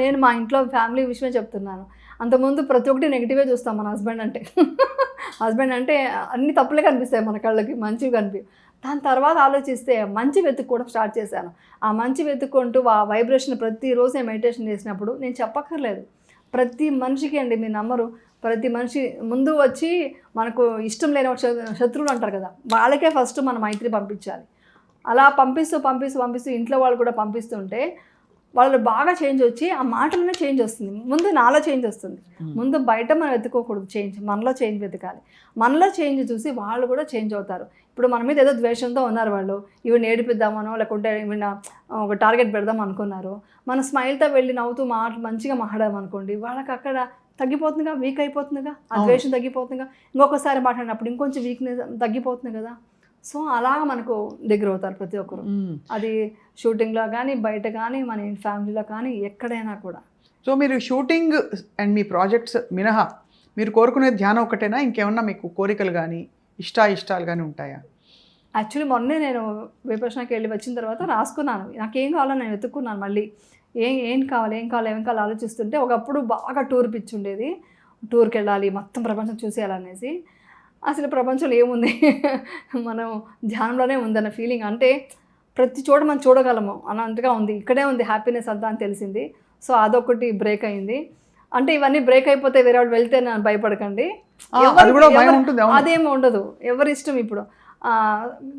నేను మా ఇంట్లో ఫ్యామిలీ విషయమే చెప్తున్నాను. అంతకుముందు ప్రతి ఒక్కటి నెగిటివే చూస్తాం మన హస్బెండ్ అంటే అన్ని తప్పులే కనిపిస్తాయి మన కళ్ళకి, మంచివి కనిపి. దాని తర్వాత ఆలోచిస్తే మంచి వెతుక్కోవడం స్టార్ట్ చేశాను. ఆ మంచి వెతుక్కుంటూ ఆ వైబ్రేషన్ ప్రతిరోజు నేను మెడిటేషన్ చేసినప్పుడు, నేను చెప్పక్కర్లేదు, ప్రతి మనిషికి అండి, మీరు నమ్మరు, ప్రతి మనిషి ముందు వచ్చి మనకు ఇష్టం లేని శత్రువులు అంటారు కదా, వాళ్ళకే ఫస్ట్ మనం మైత్రి పంపించాలి. అలా పంపిస్తూ ఇంట్లో వాళ్ళు కూడా పంపిస్తుంటే వాళ్ళు బాగా చేంజ్ వచ్చి ఆ మాటలోనే చేంజ్ వస్తుంది. ముందు నాలో చేంజ్ వస్తుంది. ముందు బయట మనం వెతుక్కోకూడదు చేంజ్, మనలో చేంజ్ వెతకాలి. మనలో చేంజ్ చూసి వాళ్ళు కూడా చేంజ్ అవుతారు. ఇప్పుడు మన మీద ఏదో ద్వేషంతో ఉన్నారు వాళ్ళు, ఇవి ఏడిపిద్దామనో లేకుంటే ఇవి ఒక టార్గెట్ పెడదాం అనుకున్నారు, మన స్మైల్తో వెళ్ళి నవ్వుతూ మంచిగా మాట్లాడామనుకోండి, వాళ్ళకి అక్కడ తగ్గిపోతుందిగా, వీక్ అయిపోతుందిగా, ఆ ద్వేషం తగ్గిపోతుందిగా, ఇంకొకసారి మాట్లాడినప్పుడు ఇంకొంచెం వీక్నెస్ తగ్గిపోతుంది కదా. సో అలాగ మనకు దగ్గర అవుతారు ప్రతి ఒక్కరు. అది షూటింగ్లో కానీ, బయట కానీ, మన ఫ్యామిలీలో కానీ, ఎక్కడైనా కూడా. సో మీరు షూటింగ్ అండ్ మీ ప్రాజెక్ట్స్ మినహా మీరు కోరుకునే ధ్యానం ఒకటేనా, ఇంకేమన్నా మీకు కోరికలు కానీ ఇష్టాలు కానీ ఉంటాయా? యాక్చువల్లీ మొన్నే నేను విపశ్యనకి వెళ్ళి వచ్చిన తర్వాత రాసుకున్నాను, నాకేం కావాలో నేను వెతుక్కున్నాను. మళ్ళీ ఏం కావాలి ఆలోచిస్తుంటే, ఒకప్పుడు బాగా టూర్ పిచ్చి ఉండేది, టూర్కి వెళ్ళాలి, మొత్తం ప్రపంచం చూసేయాలనేసి. అసలు ప్రపంచంలో ఏముంది, మనం ధ్యానంలోనే ఉందన్న ఫీలింగ్. అంటే ప్రతి చోట మనం చూడగలము అన్నట్టుగా ఉంది, ఇక్కడే ఉంది హ్యాపీనెస్ అంతా అని తెలిసింది. సో అదొకటి బ్రేక్ అయింది. అంటే ఇవన్నీ బ్రేక్ అయిపోతే వేరే వాళ్ళు వెళ్తే నన్ను భయపడకండి, అదేమీ ఉండదు, ఎవరి ఇష్టం ఇప్పుడు.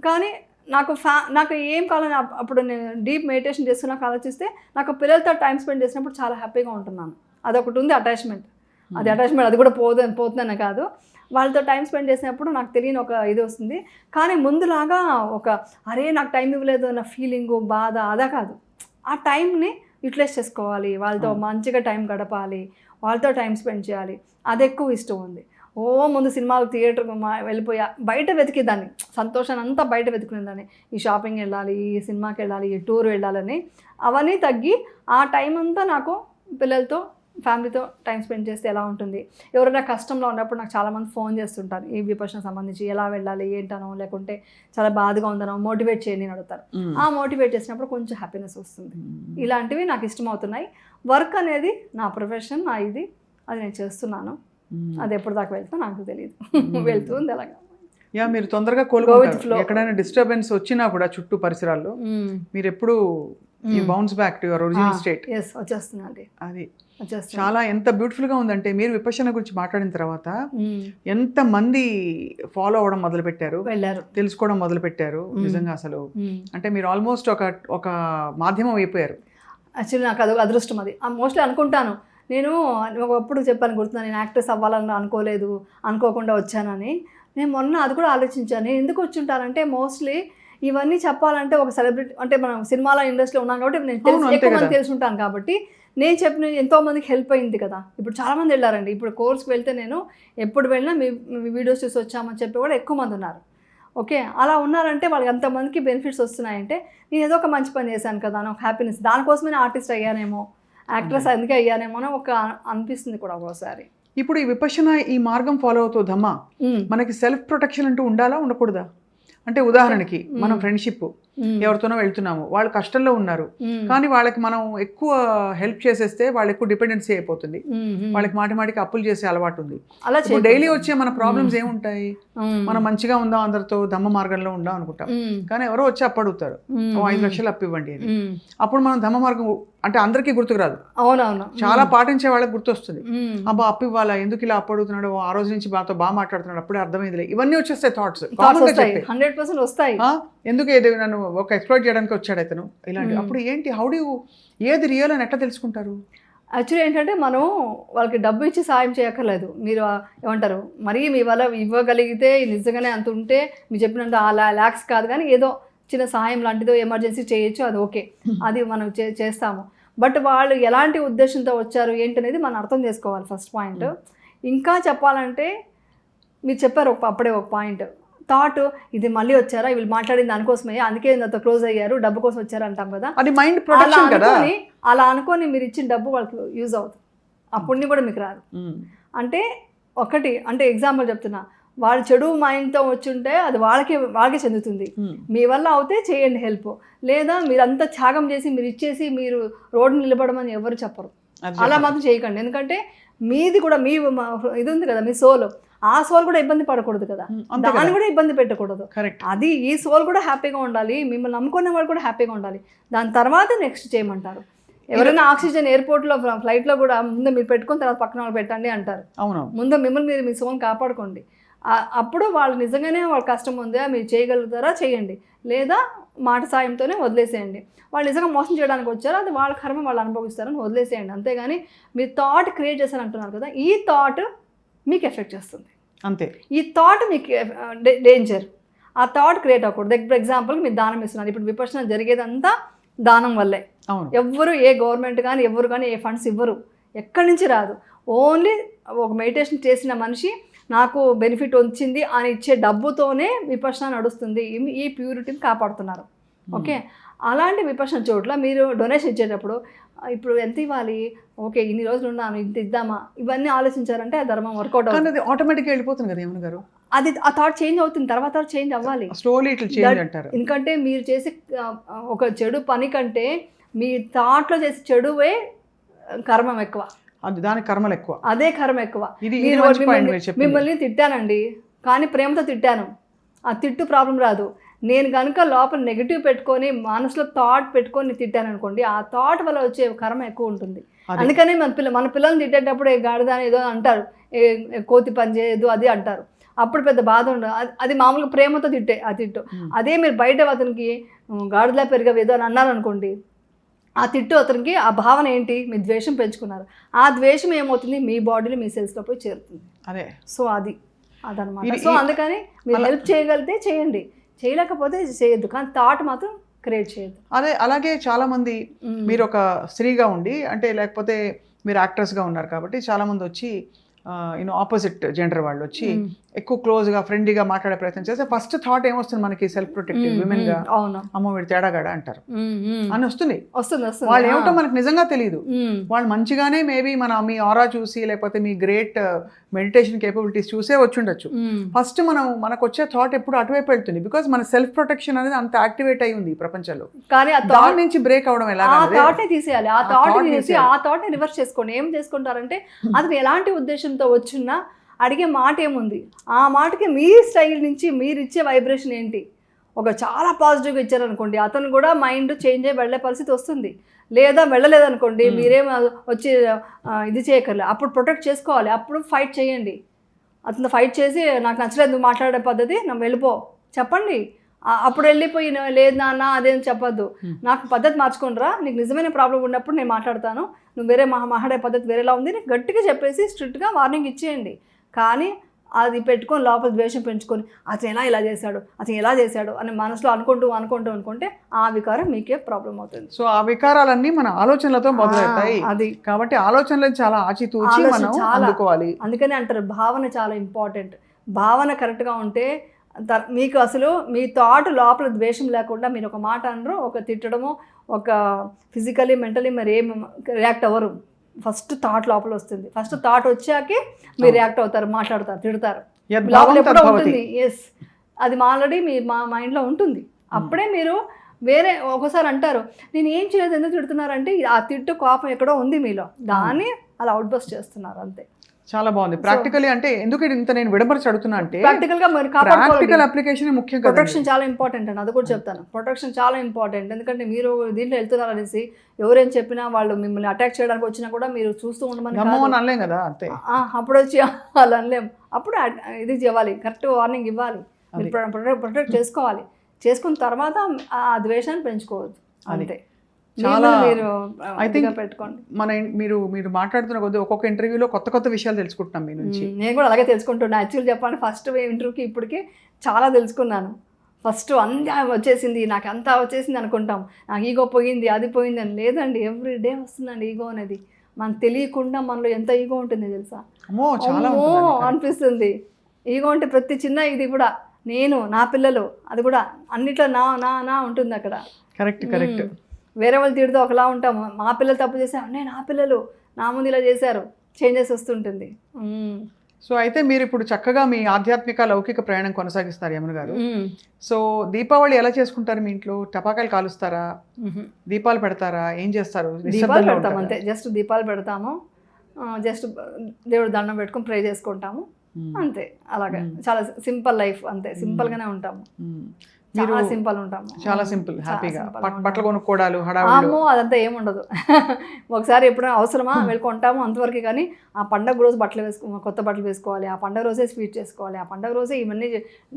కానీ నాకు ఏం కావాలని అప్పుడు నేను డీప్ మెడిటేషన్ చేస్తున్నాక ఆలోచిస్తే, నాకు పిల్లలతో టైం స్పెండ్ చేసినప్పుడు చాలా హ్యాపీగా ఉంటున్నాను. అదొకటి ఉంది, అటాచ్మెంట్. అది కూడా పోతుందనే కాదు, వాళ్ళతో టైం స్పెండ్ చేసినప్పుడు నాకు తెలియని ఒక ఇది వస్తుంది. కానీ ముందులాగా అరే నాకు టైం ఇవ్వలేదు అన్న ఫీలింగు, బాధ అదా కాదు. ఆ టైంని యూటిలైజ్ చేసుకోవాలి, వాళ్ళతో మంచిగా టైం గడపాలి, వాళ్ళతో టైం స్పెండ్ చేయాలి, అది ఎక్కువ ఇష్టం ఉంది. ముందు సినిమాలు థియేటర్కి వెళ్ళిపోయా, బయట వెతికేదాన్ని, సంతోషాన్ని అంతా బయట వెతుకునేదాన్ని. ఈ షాపింగ్ వెళ్ళాలి, ఈ సినిమాకి వెళ్ళాలి, ఈ టూర్ వెళ్ళాలని. అవన్నీ తగ్గి ఆ టైం అంతా నాకు పిల్లలతో ఫ్యామిలీతో టైం స్పెండ్ చేస్తే ఎలా ఉంటుంది. ఎవరైనా కష్టంలో ఉన్నప్పుడు నాకు చాలామంది ఫోన్ చేస్తుంటారు, ఈ విపశ్యన సంబంధించి ఎలా వెళ్ళాలి ఏంటనో, లేకుంటే చాలా బాధగా ఉందనో మోటివేట్ చేయని అని అడుగుతారు. ఆ మోటివేట్ చేసినప్పుడు కొంచెం హ్యాపీనెస్ వస్తుంది. ఇలాంటివి నాకు ఇష్టమవుతున్నాయి. వర్క్ అనేది నా ప్రొఫెషన్, నా ఇది, అది నేను చేస్తున్నాను. అది ఎప్పుడు దాకా వెళ్తుందో నాకు తెలియదు, వెళ్తుంది అలాగా. మీరు తొందరగా కోలుకుంటారు. ఎక్కడైనా డిస్టర్బెన్స్ వచ్చినా కూడా చుట్టూ పరిసరాల్లో మీరు ఎప్పుడు bounce back to your original state. వచ్చేస్తుందండి, అది చాలా ఎంత బ్యూటిఫుల్ గా ఉందంటే, మీరు విపశ్యన గురించి మాట్లాడిన తర్వాత ఎంత మంది ఫాలో అవ్వడం మొదలు పెట్టారు, తెలుసుకోవడం మొదలు పెట్టారు. నిజంగా అసలు అంటే మీరు ఆల్మోస్ట్ ఒక మాధ్యమం అయిపోయారు. యాక్చువల్లీ నాకు అది అదృష్టం. అది మోస్ట్లీ అనుకుంటాను, నేను ఒకప్పుడు చెప్పాను గుర్తున్నా, నేను యాక్ట్రెస్ అవ్వాలని అనుకోకుండా వచ్చానని. నేను మొన్న అది కూడా ఆలోచించాను, నేను ఎందుకు వచ్చి ఉంటానంటే, మోస్ట్లీ ఇవన్నీ చెప్పాలంటే ఒక సెలబ్రిటీ అంటే మనం సినిమాల ఇండస్ట్రీలో ఉన్నాం కాబట్టి నేను ఎక్కువ మంది తెలిసి ఉంటాను కాబట్టి నేను చెప్పిన ఎంతోమందికి హెల్ప్ అయింది కదా. ఇప్పుడు చాలామంది వెళ్ళారండి. ఇప్పుడు కోర్స్కి వెళ్తే నేను ఎప్పుడు వెళ్ళినా మీ వీడియోస్ చూసి వచ్చామని చెప్పి కూడా ఎక్కువ మంది ఉన్నారు. ఓకే, అలా ఉన్నారంటే వాళ్ళకి ఎంతమందికి బెనిఫిట్స్ వస్తున్నాయంటే నేను ఏదో ఒక మంచి పని చేశాను కదా అని ఒక హ్యాపీనెస్, దానికోసమే ఆర్టిస్ట్ అయ్యానేమో, యాక్ట్రెస్ అందుకే అయ్యానేమో అని ఒక అనిపిస్తుంది కూడా ఒక్కోసారి. ఇప్పుడు ఈ విపశ్యన ఈ మార్గం ఫాలో అవుతుందమ్మా, మనకి సెల్ఫ్ ప్రొటెక్షన్ అంటూ ఉండాలా ఉండకూడదా? అంటే ఉదాహరణకి మనం ఫ్రెండ్షిప్ ఎవరితోనో వెళ్తున్నాము, వాళ్ళు కష్టంలో ఉన్నారు, కానీ వాళ్ళకి మనం ఎక్కువ హెల్ప్ చేసేస్తే వాళ్ళు ఎక్కువ డిపెండెన్సీ అయిపోతుంది, వాళ్ళకి మాటికి అప్పులు చేసే అలవాటు ఉంది. అలా డైలీ వచ్చే మన ప్రాబ్లమ్స్ ఏముంటాయి? మనం మంచిగా ఉందాం, అందరితో ధమ్మ మార్గంలో ఉందాం అనుకుంటాం, కానీ ఎవరో వచ్చి అప్పు అడుగుతారు, 5 లక్షలు అప్పు ఇవ్వండి అని. అప్పుడు మనం ధమ్మ మార్గం అంటే అందరికీ గుర్తుకు రాదు, అవునవును, చాలా పాటించే వాళ్ళకి గుర్తొస్తుంది. అబ్బా అప్పు ఇవ్వాలా, ఎందుకు ఇలా అప్పు అడుగుతున్నాడు, ఆ రోజు నుంచి బాగా మాట్లాడుతున్నాడు, అప్పుడే అర్థమైందిలే, ఇవన్నీ వచ్చేస్తాయి థాట్స్, 100% వస్తాయి. ఎందుకు ఏది నన్ను ఒక ఎక్స్ప్లోర్ చేయడానికి వచ్చాడు అతను ఇలాంటి. అప్పుడు ఏంటి, హౌ డు ఏది రియల్ అని ఎట్లా తెలుసుకుంటారు? యాక్చువల్లీ ఏంటంటే మనం వాళ్ళకి డబ్బు ఇచ్చి సాయం చేయక్కర్లేదు. మీరు ఏమంటారు, మరీ మీ వల్ల ఇవ్వగలిగితే నిజంగానే అంత ఉంటే మీరు చెప్పినంత ల్యాక్స్ కాదు, కానీ ఏదో చిన్న సహాయం లాంటిదో ఎమర్జెన్సీ చేయొచ్చు, అది ఓకే, అది మనం చేస్తాము. బట్ వాళ్ళు ఎలాంటి ఉద్దేశంతో వచ్చారు ఏంటి అనేది మనం అర్థం చేసుకోవాలి ఫస్ట్ పాయింట్. ఇంకా చెప్పాలంటే మీరు చెప్పారు అప్పుడే ఒక పాయింట్, థాట్ ఇది మళ్ళీ వచ్చారా, వీళ్ళు మాట్లాడింది దానికోసమే, అందుకే నాతో క్లోజ్ అయ్యారు, డబ్బు కోసం వచ్చారు అంటాం కదా, అది మైండ్ ప్రొటెక్షన్ కదా. అలా అనుకొని మీరు ఇచ్చిన డబ్బు వాళ్ళకి యూజ్ అవుతుంది, ఆ పుణ్యం కూడా మీకు రాదు. అంటే ఒకటి అంటే ఎగ్జాంపుల్ చెప్తున్నా, వాళ్ళు చెడు మైండ్తో వచ్చుంటే అది వాళ్ళకే చెందుతుంది. మీ వల్ల అవుతే చేయండి హెల్ప్, లేదా మీరు అంతా త్యాగం చేసి మీరు ఇచ్చేసి మీరు రోడ్డు నిలబడమని ఎవరు చెప్పరు, అలా మాత్రం చేయకండి. ఎందుకంటే మీది కూడా మీ ఇది ఉంది కదా, మీ సోల్, ఆ సోల్ కూడా ఇబ్బంది పడకూడదు కదా, దాన్ని కూడా ఇబ్బంది పెట్టకూడదు. అది ఈ సోల్ కూడా హ్యాపీగా ఉండాలి, మిమ్మల్ని నమ్ముకునే వాళ్ళు కూడా హ్యాపీగా ఉండాలి, దాని తర్వాత నెక్స్ట్ చేయమంటారు. ఎవరైనా ఆక్సిజన్ ఎయిర్పోర్ట్లో ఫ్లైట్లో కూడా ముందు మీరు పెట్టుకుని తర్వాత పక్కన వాళ్ళు పెట్టండి అంటారు. ముందు మిమ్మల్ని మీరు మీ సోల్ని కాపాడుకోండి, అప్పుడు వాళ్ళు నిజంగానే వాళ్ళ కష్టం ఉందా మీరు చేయగలుగుతారా చేయండి, లేదా మాట సాయంతోనే వదిలేసేయండి. వాళ్ళు నిజంగా మోసం చేయడానికి వచ్చారో అది వాళ్ళ కర్మ వాళ్ళు అనుభవిస్తారని వదిలేసేయండి. అంతేగాని మీరు థాట్ క్రియేట్ చేశారు అంటున్నారు కదా, ఈ థాట్ మీకు ఎఫెక్ట్ చేస్తుంది, అంతే. ఈ థాట్ మీకు డేంజర్, ఆ థాట్ క్రియేట్ అవ్వకూడదు. ఎగ్జాంపుల్ మీరు దానం ఇస్తున్నారు, ఇప్పుడు విపశ్యన జరిగేదంతా దానం వల్లే. ఎవ్వరు ఏ గవర్నమెంట్ కానీ ఎవరు కానీ ఏ ఫండ్స్ ఇవ్వరు, ఎక్కడి నుంచి రాదు, ఓన్లీ ఒక మెడిటేషన్ చేసిన మనిషి నాకు బెనిఫిట్ వచ్చింది అని ఇచ్చే డబ్బుతోనే విపశ్యన నడుస్తుంది, ఈ ప్యూరిటీని కాపాడుతున్నారు. ఓకే, అలాంటి విపశ్యన చోట్ల మీరు డొనేషన్ ఇచ్చేటప్పుడు ఇప్పుడు ఎంత ఇవ్వాలి, ఓకే ఇన్ని రోజులు ఉన్నాను ఇంత ఇద్దామా, ఇవన్నీ ఆలోచించారంటే ఆ ధర్మం వర్కౌట్ అవుతుంది, ఆటోమేటిక్గా వెళ్ళిపోతుంది కదా యమున గారు. అది ఆ థాట్ చేంజ్ అవుతుంది, తర్వాత చేంజ్ అవ్వాలి స్లోలీ ఇట్లా చేంజ్ అంటారు. ఎందుకంటే మీరు చేసే ఒక చెడు పని కంటే మీ థాట్లో చేసే చెడువే కర్మం ఎక్కువ, అది దాని కర్మలు ఎక్కువ, అదే కర్మ ఎక్కువ. మిమ్మల్ని తిట్టానండి, కానీ ప్రేమతో తిట్టాను, ఆ తిట్టు ప్రాబ్లం రాదు. నేను కనుక లోపల నెగిటివ్ పెట్టుకొని మనసులో థాట్ పెట్టుకొని తిట్టాను అనుకోండి, ఆ థాట్ వల్ల వచ్చే కర్మ ఎక్కువ ఉంటుంది. అందుకనే మన పిల్లల్ని తిట్టేటప్పుడు గాడిద ఏదో అంటారు, కోతి పని చేయదు అది అంటారు, అప్పుడు పెద్ద బాధ ఉండదు, అది మామూలుగా ప్రేమతో ఆ తిట్టు. అదే మీరు బయట అతనికి గాడిదలా పెరిగేదో అని అన్నారు అనుకోండి, ఆ తిట్టు అతనికి ఆ భావన ఏంటి, మీ ద్వేషం పెంచుకున్నారు, ఆ ద్వేషం ఏమవుతుంది మీ బాడీలో మీ సెల్స్లో పోయి చేరుతుంది. అదే సో అదనమాట. సో అందుకని మీరు హెల్ప్ చేయగలిగితే చేయండి, చేయలేకపోతే చేయొద్దు, కానీ థాట్ మాత్రం క్రియేట్ చేయొద్దు. అదే అలాగే చాలామంది మీరు ఒక స్త్రీగా ఉండి అంటే లేకపోతే మీరు యాక్ట్రెస్గా ఉన్నారు కాబట్టి చాలామంది వచ్చి ఆపోజిట్ జెండర్ వాళ్ళు వచ్చి ఎక్కువ క్లోజ్గా ఫ్రెండ్లీగా మాట్లాడే ప్రయత్నం చేస్తే ఫస్ట్ థాట్ ఏమొస్తుంది మనకి, సెల్ఫ్ ప్రొటెక్టివ్ విమెన్గా అమ్మో వీడు తేడాగాడా అంటారు అని వస్తుంది. వాళ్ళు ఏమిటో మనకు నిజంగా తెలియదు, వాళ్ళు మంచిగానే మేబీ మీ ఆరా చూసి లేకపోతే మీ గ్రేట్ మెడిటేషన్ కేపబిలిటీస్ చూసే వచ్చుండొచ్చు. ఫస్ట్ మనకు వచ్చే థాట్ ఎప్పుడు అటువైపు వెళ్తుంది, బికాస్ మన సెల్ఫ్ ప్రొటెక్షన్ అనేది అంత యాక్టివేట్ అయి ఉంది ఈ ప్రపంచంలో. కానీ దాని నుంచి బ్రేక్ అవడం ఎలా, తీసేయాలి, ఆ థాట్ ని రివర్స్ చేసుకోండి. ఏం చేసుకుంటారంటే అది ఎలాంటి ఉద్దేశంతో వచ్చినా అడిగే మాట ఏముంది, ఆ మాటకి మీ స్టైల్ నుంచి మీరు ఇచ్చే వైబ్రేషన్ ఏంటి. ఒక చాలా పాజిటివ్గా ఇచ్చారనుకోండి, అతను కూడా మైండ్ చేంజ్ అయ్యి వెళ్ళే పరిస్థితి వస్తుంది. లేదా వెళ్ళలేదనుకోండి, మీరేం వచ్చి ఇది చేయక్కర్లే, అప్పుడు ప్రొటెక్ట్ చేసుకోవాలి, అప్పుడు ఫైట్ చేయండి. అతను ఫైట్ చేసి నాకు నచ్చలేదు నువ్వు మాట్లాడే పద్ధతి, నువ్వు వెళ్ళిపో చెప్పండి. అప్పుడు వెళ్ళిపోయి లేదు నాన్న అదేం చెప్పొద్దు, నాకు పద్ధతి మార్చుకోనరా, నీకు నిజమైన ప్రాబ్లం ఉన్నప్పుడు నేను మాట్లాడతాను, నువ్వు వేరే మాట్లాడే పద్ధతి వేరేలా ఉంది నీకు గట్టిగా చెప్పేసి స్ట్రిక్ట్గా వార్నింగ్ ఇచ్చేయండి. కానీ అది పెట్టుకొని లోపల ద్వేషం పెంచుకొని అతను ఇలా చేశాడు అతను ఎలా చేశాడు అని మనసులో అనుకుంటే ఆ వికారం మీకే ప్రాబ్లం అవుతుంది. సో ఆ వికారాలన్నీ మన ఆలోచనలతో మొదలవుతాయి. అది కాబట్టి ఆలోచనలు చాలా ఆచితూచి మనం అందుకోవాలి. అందుకని అంటారు భావన చాలా ఇంపార్టెంట్. భావన కరెక్ట్గా ఉంటే మీకు అసలు మీ థాట్ లోపల ద్వేషం లేకుండా మీరు ఒక మాట అనరు, ఒక తిట్టడము, ఒక ఫిజికలీ మెంటలీ మరి ఏం రియాక్ట్ అవ్వరు. ఫస్ట్ థాట్ లోపల వస్తుంది. ఫస్ట్ థాట్ వచ్చాకే మీరు రియాక్ట్ అవుతారు, మాట్లాడతారు, తిడతారు. లోపల ఎప్పుడో ఉంటుంది. ఎస్, అది ఆల్రెడీ మీ మైండ్లో ఉంటుంది. అప్పుడే మీరు వేరే ఒకసారి అంటారు నేను ఏం చేయలేదు ఎందుకు తిడుతున్నారంటే ఆ తిట్టు కోపం ఎక్కడో ఉంది మీలో, దాన్ని అలా అవుట్ బస్ట్ చేస్తున్నారు అంతే. చాలా బాగుంది. ప్రాక్టికల్లీ అంటే ఎందుకు ఇంత నేను విడమర్చి అడుగుతున్నా అంటే ప్రాక్టికల్గా మరి ప్రాక్టికల్ అప్లికేషన్ ముఖ్యం కదా. ప్రొటెక్షన్ చాలా ఇంపార్టెంట్ అండి, అది కూడా చెప్తాను. ప్రొటెక్షన్ చాలా ఇంపార్టెంట్. ఎందుకంటే మీరు దీంట్లో వెళ్తున్నారు అనేసి ఎవరేం చెప్పినా వాళ్ళు మిమ్మల్ని అటాక్ చేయడానికి వచ్చినా కూడా మీరు చూస్తూ ఉండమని అనలేం కదా అంతే. అప్పుడు వచ్చి వాళ్ళు అనలేం. అప్పుడు ఇది ఇవ్వాలి, కరెక్ట్ వార్నింగ్ ఇవ్వాలి, ప్రొటెక్ట్ చేసుకోవాలి. చేసుకున్న తర్వాత ఆ ద్వేషాన్ని పెంచుకోవద్దు అంతే. చాలా మీరు ఐ థింక్ పెట్టుకోండి. మీరు మాట్లాడుతున్న కొద్ది ఒక్కొక్క ఇంటర్వ్యూలో కొత్త విషయాలు తెలుసుకుంటున్నాం మీ నుంచి. నేను కూడా అలాగే తెలుసుకుంటున్నాను. యాక్చువల్ చెప్పాను, ఫస్ట్ ఇంటర్వ్యూకి ఇప్పటికి చాలా తెలుసుకున్నాను. ఫస్ట్ అంతా వచ్చేసింది, నాకు అంతా వచ్చేసింది అనుకుంటాం, నాకు ఈగో పోయింది అది పోయింది అని. లేదండి, ఎవ్రీ డే వస్తుందండి ఈగో అనేది. మనకు తెలియకుండా మనలో ఎంత ఈగో ఉంటుంది తెలుసా, చాలా అనిపిస్తుంది. ఈగో అంటే ప్రతి చిన్న ఇది కూడా నేను, నా పిల్లలు, అది కూడా అన్నిట్లో నా నా నా ఉంటుంది అక్కడ. కరెక్ట్. వేరే వాళ్ళు తిడితే ఒకలా ఉంటాము, మా పిల్లలు తప్పు చేశారు, నా పిల్లలు నా ముందు ఇలా చేశారు, చేంజెస్ వస్తుంటుంది. సో అయితే మీరు ఇప్పుడు చక్కగా మీ ఆధ్యాత్మిక లౌకిక ప్రయాణం కొనసాగిస్తారు యమున గారు. సో దీపావళి ఎలా చేసుకుంటారు మీ ఇంట్లో? టపాకాయలు కాలుస్తారా, దీపాలు పెడతారా, ఏం చేస్తారు? దీపాలు పెడతాము అంతే, జస్ట్ దీపాలు పెడతాము, జస్ట్ దేవుడు దండం పెట్టుకొని ప్రే చేసుకుంటాము అంతే. అలాగే చాలా సింపుల్ లైఫ్ అంతే, సింపుల్ గానే ఉంటాము. చాలా సింపుల్ ఉంటాము, చాలా సింపుల్, హ్యాపీగా. బట్టలు కొనుక్కోవడాలు అమ్మో అదంతా ఏముండదు. ఒకసారి ఎప్పుడైనా అవసరమా వెళ్ళి కొంటాము అంతవరకు. కానీ ఆ పండగ రోజు కొత్త బట్టలు వేసుకోవాలి, ఆ పండగ రోజే స్వీట్ చేసుకోవాలి, ఆ పండగ రోజే ఇవన్నీ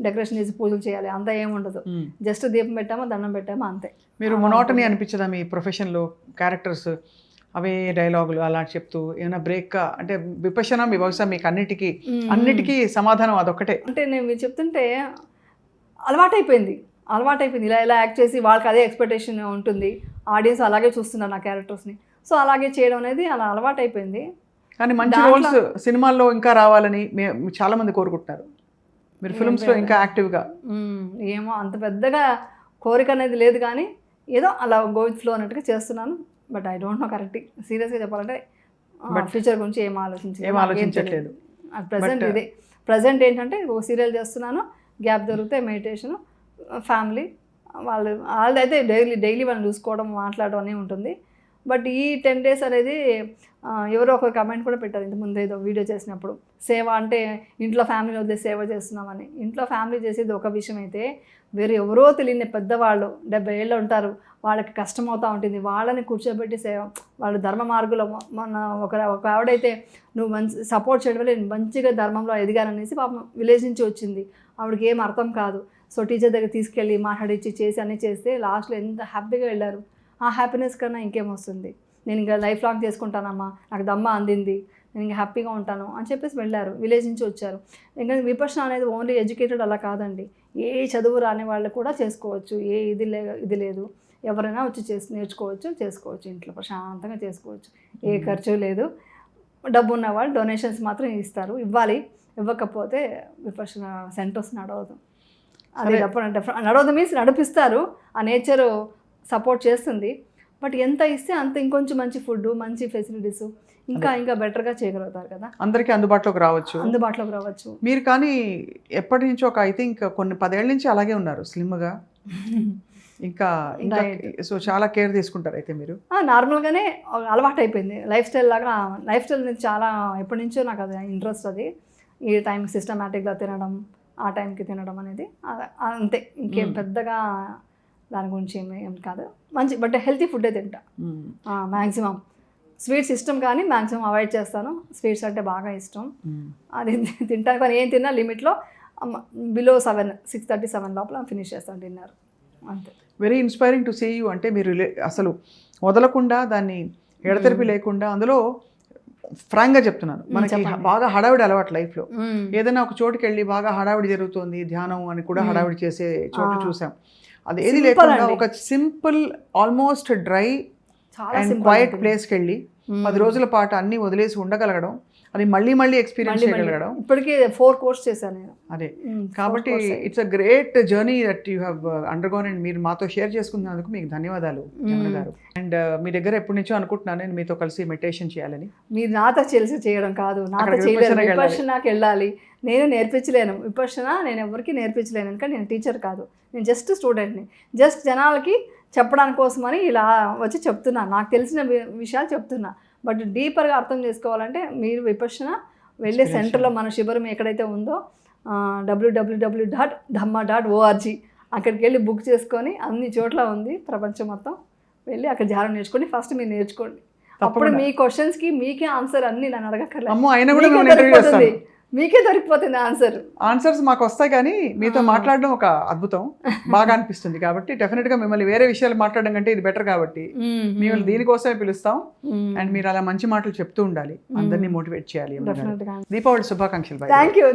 డెకరేషన్ చేసి పూజలు చేయాలి, అంతా ఏముండదు. జస్ట్ దీపం పెట్టామా దండం పెట్టామా అంతే. మీరు మొనోటనీ అనిపించదా మీ ప్రొఫెషన్లో? క్యారెక్టర్స్ అవే డైలాగులు అలా చెప్తూ ఏమైనా బ్రేక్ అంటే విపశన మీ బహుశా మీకు అన్నిటికీ సమాధానం అదొక్కటే. అంటే నేను చెప్తుంటే అలవాటైపోయింది. ఇలా యాక్ట్ చేసి వాళ్ళకి అదే ఎక్స్పెక్టేషన్ ఉంటుంది, ఆడియన్స్ అలాగే చూస్తున్నారు నా క్యారెక్టర్స్ని. సో అలాగే చేయడం అనేది అలా అలవాటైపోయింది. కానీ మంచి రోల్స్ సినిమాల్లో ఇంకా రావాలని చాలా మంది కోరుకుంటున్నారు. మీరు ఫిల్మ్స్లో ఇంకా యాక్టివ్గా. ఏమో అంత పెద్దగా కోరిక అనేది లేదు, కానీ ఏదో అలా గో విత్ ఫ్లో అన్నట్టుగా చేస్తున్నాను. But I don't know correct. సీరియస్గా చెప్పాలంటే ఫ్యూచర్ గురించి ఏం ఆలోచించట్లేదు. ప్రజెంట్ ఏంటంటే ఒక సీరియల్ చేస్తున్నాను, గ్యాప్ దొరికితే మెడిటేషన్, ఫ్యామిలీ వాళ్ళదైతే డైలీ వాళ్ళని చూసుకోవడం, మాట్లాడడం అనేది ఉంటుంది. బట్ ఈ 10 days అనేది ఎవరో ఒక కమెంట్ కూడా పెట్టారు ఇంతకుముందు ఏదో వీడియో చేసినప్పుడు, సేవ అంటే ఇంట్లో ఫ్యామిలీ వద్ద సేవ చేస్తున్నామని. ఇంట్లో ఫ్యామిలీ చేసేది ఒక విషయం అయితే, వేరే ఎవరో తెలియని పెద్దవాళ్ళు 70 ఏళ్ళు ఉంటారు, వాళ్ళకి కష్టం అవుతూ ఉంటుంది, వాళ్ళని కూర్చోబెట్టి సేవ, వాళ్ళు ధర్మ మార్గంలో మన ఒక ఆవిడైతే నువ్వు మంచి సపోర్ట్ చేయడం వల్ల నేను మంచిగా ధర్మంలో ఎదిగాననేసి పాపం విలేజ్ నుంచి వచ్చింది, ఆవిడకి ఏం అర్థం కాదు. సో టీచర్ దగ్గర తీసుకెళ్ళి మాట్లాడించి చేసి అన్నీ చేస్తే లాస్ట్లో ఎంత హ్యాపీగా వెళ్ళారు. ఆ హ్యాపీనెస్ కన్నా ఇంకేం వస్తుంది. నేను ఇంకా లైఫ్ లాంగ్ చేసుకుంటానమ్మా, నాకు దమ్మ అందింది, నేను ఇంకా హ్యాపీగా ఉంటాను అని చెప్పేసి వెళ్ళారు, విలేజ్ నుంచి వచ్చారు. ఇంకా విపశన అనేది ఓన్లీ ఎడ్యుకేటెడ్ అలా కాదండి, ఏ చదువు రాని వాళ్ళు కూడా చేసుకోవచ్చు, ఏ ఇది లేదు, ఎవరైనా వచ్చి చేసుకోవచ్చు, ఇంట్లో ప్రశాంతంగా చేసుకోవచ్చు, ఏ ఖర్చు లేదు. డబ్బు ఉన్న వాళ్ళు డొనేషన్స్ మాత్రం ఇస్తారు, ఇవ్వకపోతే విపశన సెంటర్స్ నడవదు. అది నడవదు మీన్స్ నడిపిస్తారు, ఆ నేచర్ సపోర్ట్ చేస్తుంది. బట్ ఎంత ఇస్తే అంత ఇంకొంచెం మంచి ఫుడ్, మంచి ఫెసిలిటీస్ ఇంకా బెటర్గా చేయగలుగుతారు కదా, అందరికీ అందుబాటులోకి రావచ్చు. మీరు కానీ ఎప్పటి నుంచో ఐ థింక్ కొన్ని 10 ఏళ్ళ నుంచి అలాగే ఉన్నారు, స్లిమ్గా. ఇంకా సో చాలా కేర్ తీసుకుంటారు అయితే మీరు? నార్మల్గానే అలవాటు అయిపోయింది, లైఫ్ స్టైల్ నుంచి చాలా ఎప్పటి నుంచో నాకు అది ఇంట్రెస్ట్. అది ఈ టైంకి సిస్టమేటిక్గా తినడం, ఆ టైంకి తినడం అనేది అంతే, ఇంకేం పెద్దగా దాని గురించి ఏం కాదు. మంచి బట్ హెల్తీ ఫుడ్డే తింటా మ్యాక్సిమం. స్వీట్స్ ఇష్టం కానీ మ్యాక్సిమం అవాయిడ్ చేస్తాను. స్వీట్స్ అంటే బాగా ఇష్టం, అది తింటాను. కానీ ఏం తిన్నా లిమిట్లో బిలో 6:30-7 లోపల ఫినిష్ చేస్తాను డిన్నర్ అంతే. Very inspiring to see you. అంటే మీరు అసలు వదలకుండా, దాన్ని ఎడతెరిపి లేకుండా, అందులో ఫ్రాంక్గా చెప్తున్నాను, మనకి బాగా హడావిడి అలవాటు లైఫ్లో. ఏదైనా ఒక చోటుకి వెళ్ళి బాగా హడావిడి జరుగుతుంది, ధ్యానం అని కూడా హడావిడి చేసే చోటు చూసాం. అది ఏది లేకుండా ఒక simple, almost dry and quite ప్లేస్కి వెళ్ళి 10 రోజుల పాటు అన్నీ వదిలేసి ఉండగలగడం, అది మళ్ళీ మళ్ళీ ఎక్స్పీరియన్స్ చేయగలగడం. ఇప్పటికీ 4 కోర్స్ చేశాను నేను. అదే కాబట్టి it's a great journey that you have undergone and మీరు మాతో షేర్ చేసుకున్నందుకు మీకు ధన్యవాదాలు యమున గారు. అండ్ మీ దగ్గర ఎప్పటి నుంచో అనుకుంటున్నాను నేను మీతో కలిసి మెడిటేషన్ చేయాలని. మీరు నాతో కలిసి చేయడం కాదు, నాతో చేయలేరు, విపశ్యనాకి వెళ్ళాలి. నేను నేర్పించలేను విపశ్యన, నేను ఎవరికి నేర్పించలేను, ఎందుకంటే నేను టీచర్ కాదు, నేను జస్ట్ స్టూడెంట్ని. జస్ట్ జనాలకి చెప్పడానికి కోసమని ఇలా వచ్చి చెప్తున్నా, నాకు తెలిసిన విషయాలు చెప్తున్నా. బట్ డీపర్గా అర్థం చేసుకోవాలంటే మీరు విపశ్యన వెళ్ళే సెంటర్లో మన శిబిరం ఎక్కడైతే ఉందో www.dhamma.org అక్కడికి వెళ్ళి బుక్ చేసుకొని, అన్ని చోట్ల ఉంది ప్రపంచం మొత్తం, వెళ్ళి అక్కడ ధ్యానం నేర్చుకోండి. ఫస్ట్ మీరు నేర్చుకోండి, అప్పుడు మీ క్వశ్చన్స్కి మీకే ఆన్సర్ అన్ని నన్ను అడగక్కర్లేదు, మీకే దొరికిపోతుంది ఆన్సర్స్ మాకు వస్తాయి. కానీ మీతో మాట్లాడడం ఒక అద్భుతం, బాగా అనిపిస్తుంది. కాబట్టి డెఫినెట్గా మిమ్మల్ని వేరే విషయాలు మాట్లాడడం కంటే ఇది బెటర్ కాబట్టి మిమ్మల్ని దీనికోసమే పిలుస్తాం. అండ్ మీరు అలా మంచి మాటలు చెప్తూ ఉండాలి, అందరినీ మోటివేట్ చేయాలి. దీపావళి శుభాకాంక్షలు. Thank you.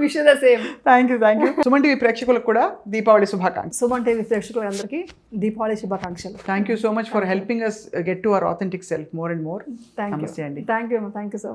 Wish the same. Thank you. Suman TV ప్రేక్షకులకు కూడా దీపావళి శుభాకాంక్షలు. సుమన్ టీవీ ప్రేక్షకులందరికీ దీపావళి శుభాకాంక్షలు. Thank you so much for helping us get to our authentic self more and more. Thank you. నమస్తే అండి. Thank you so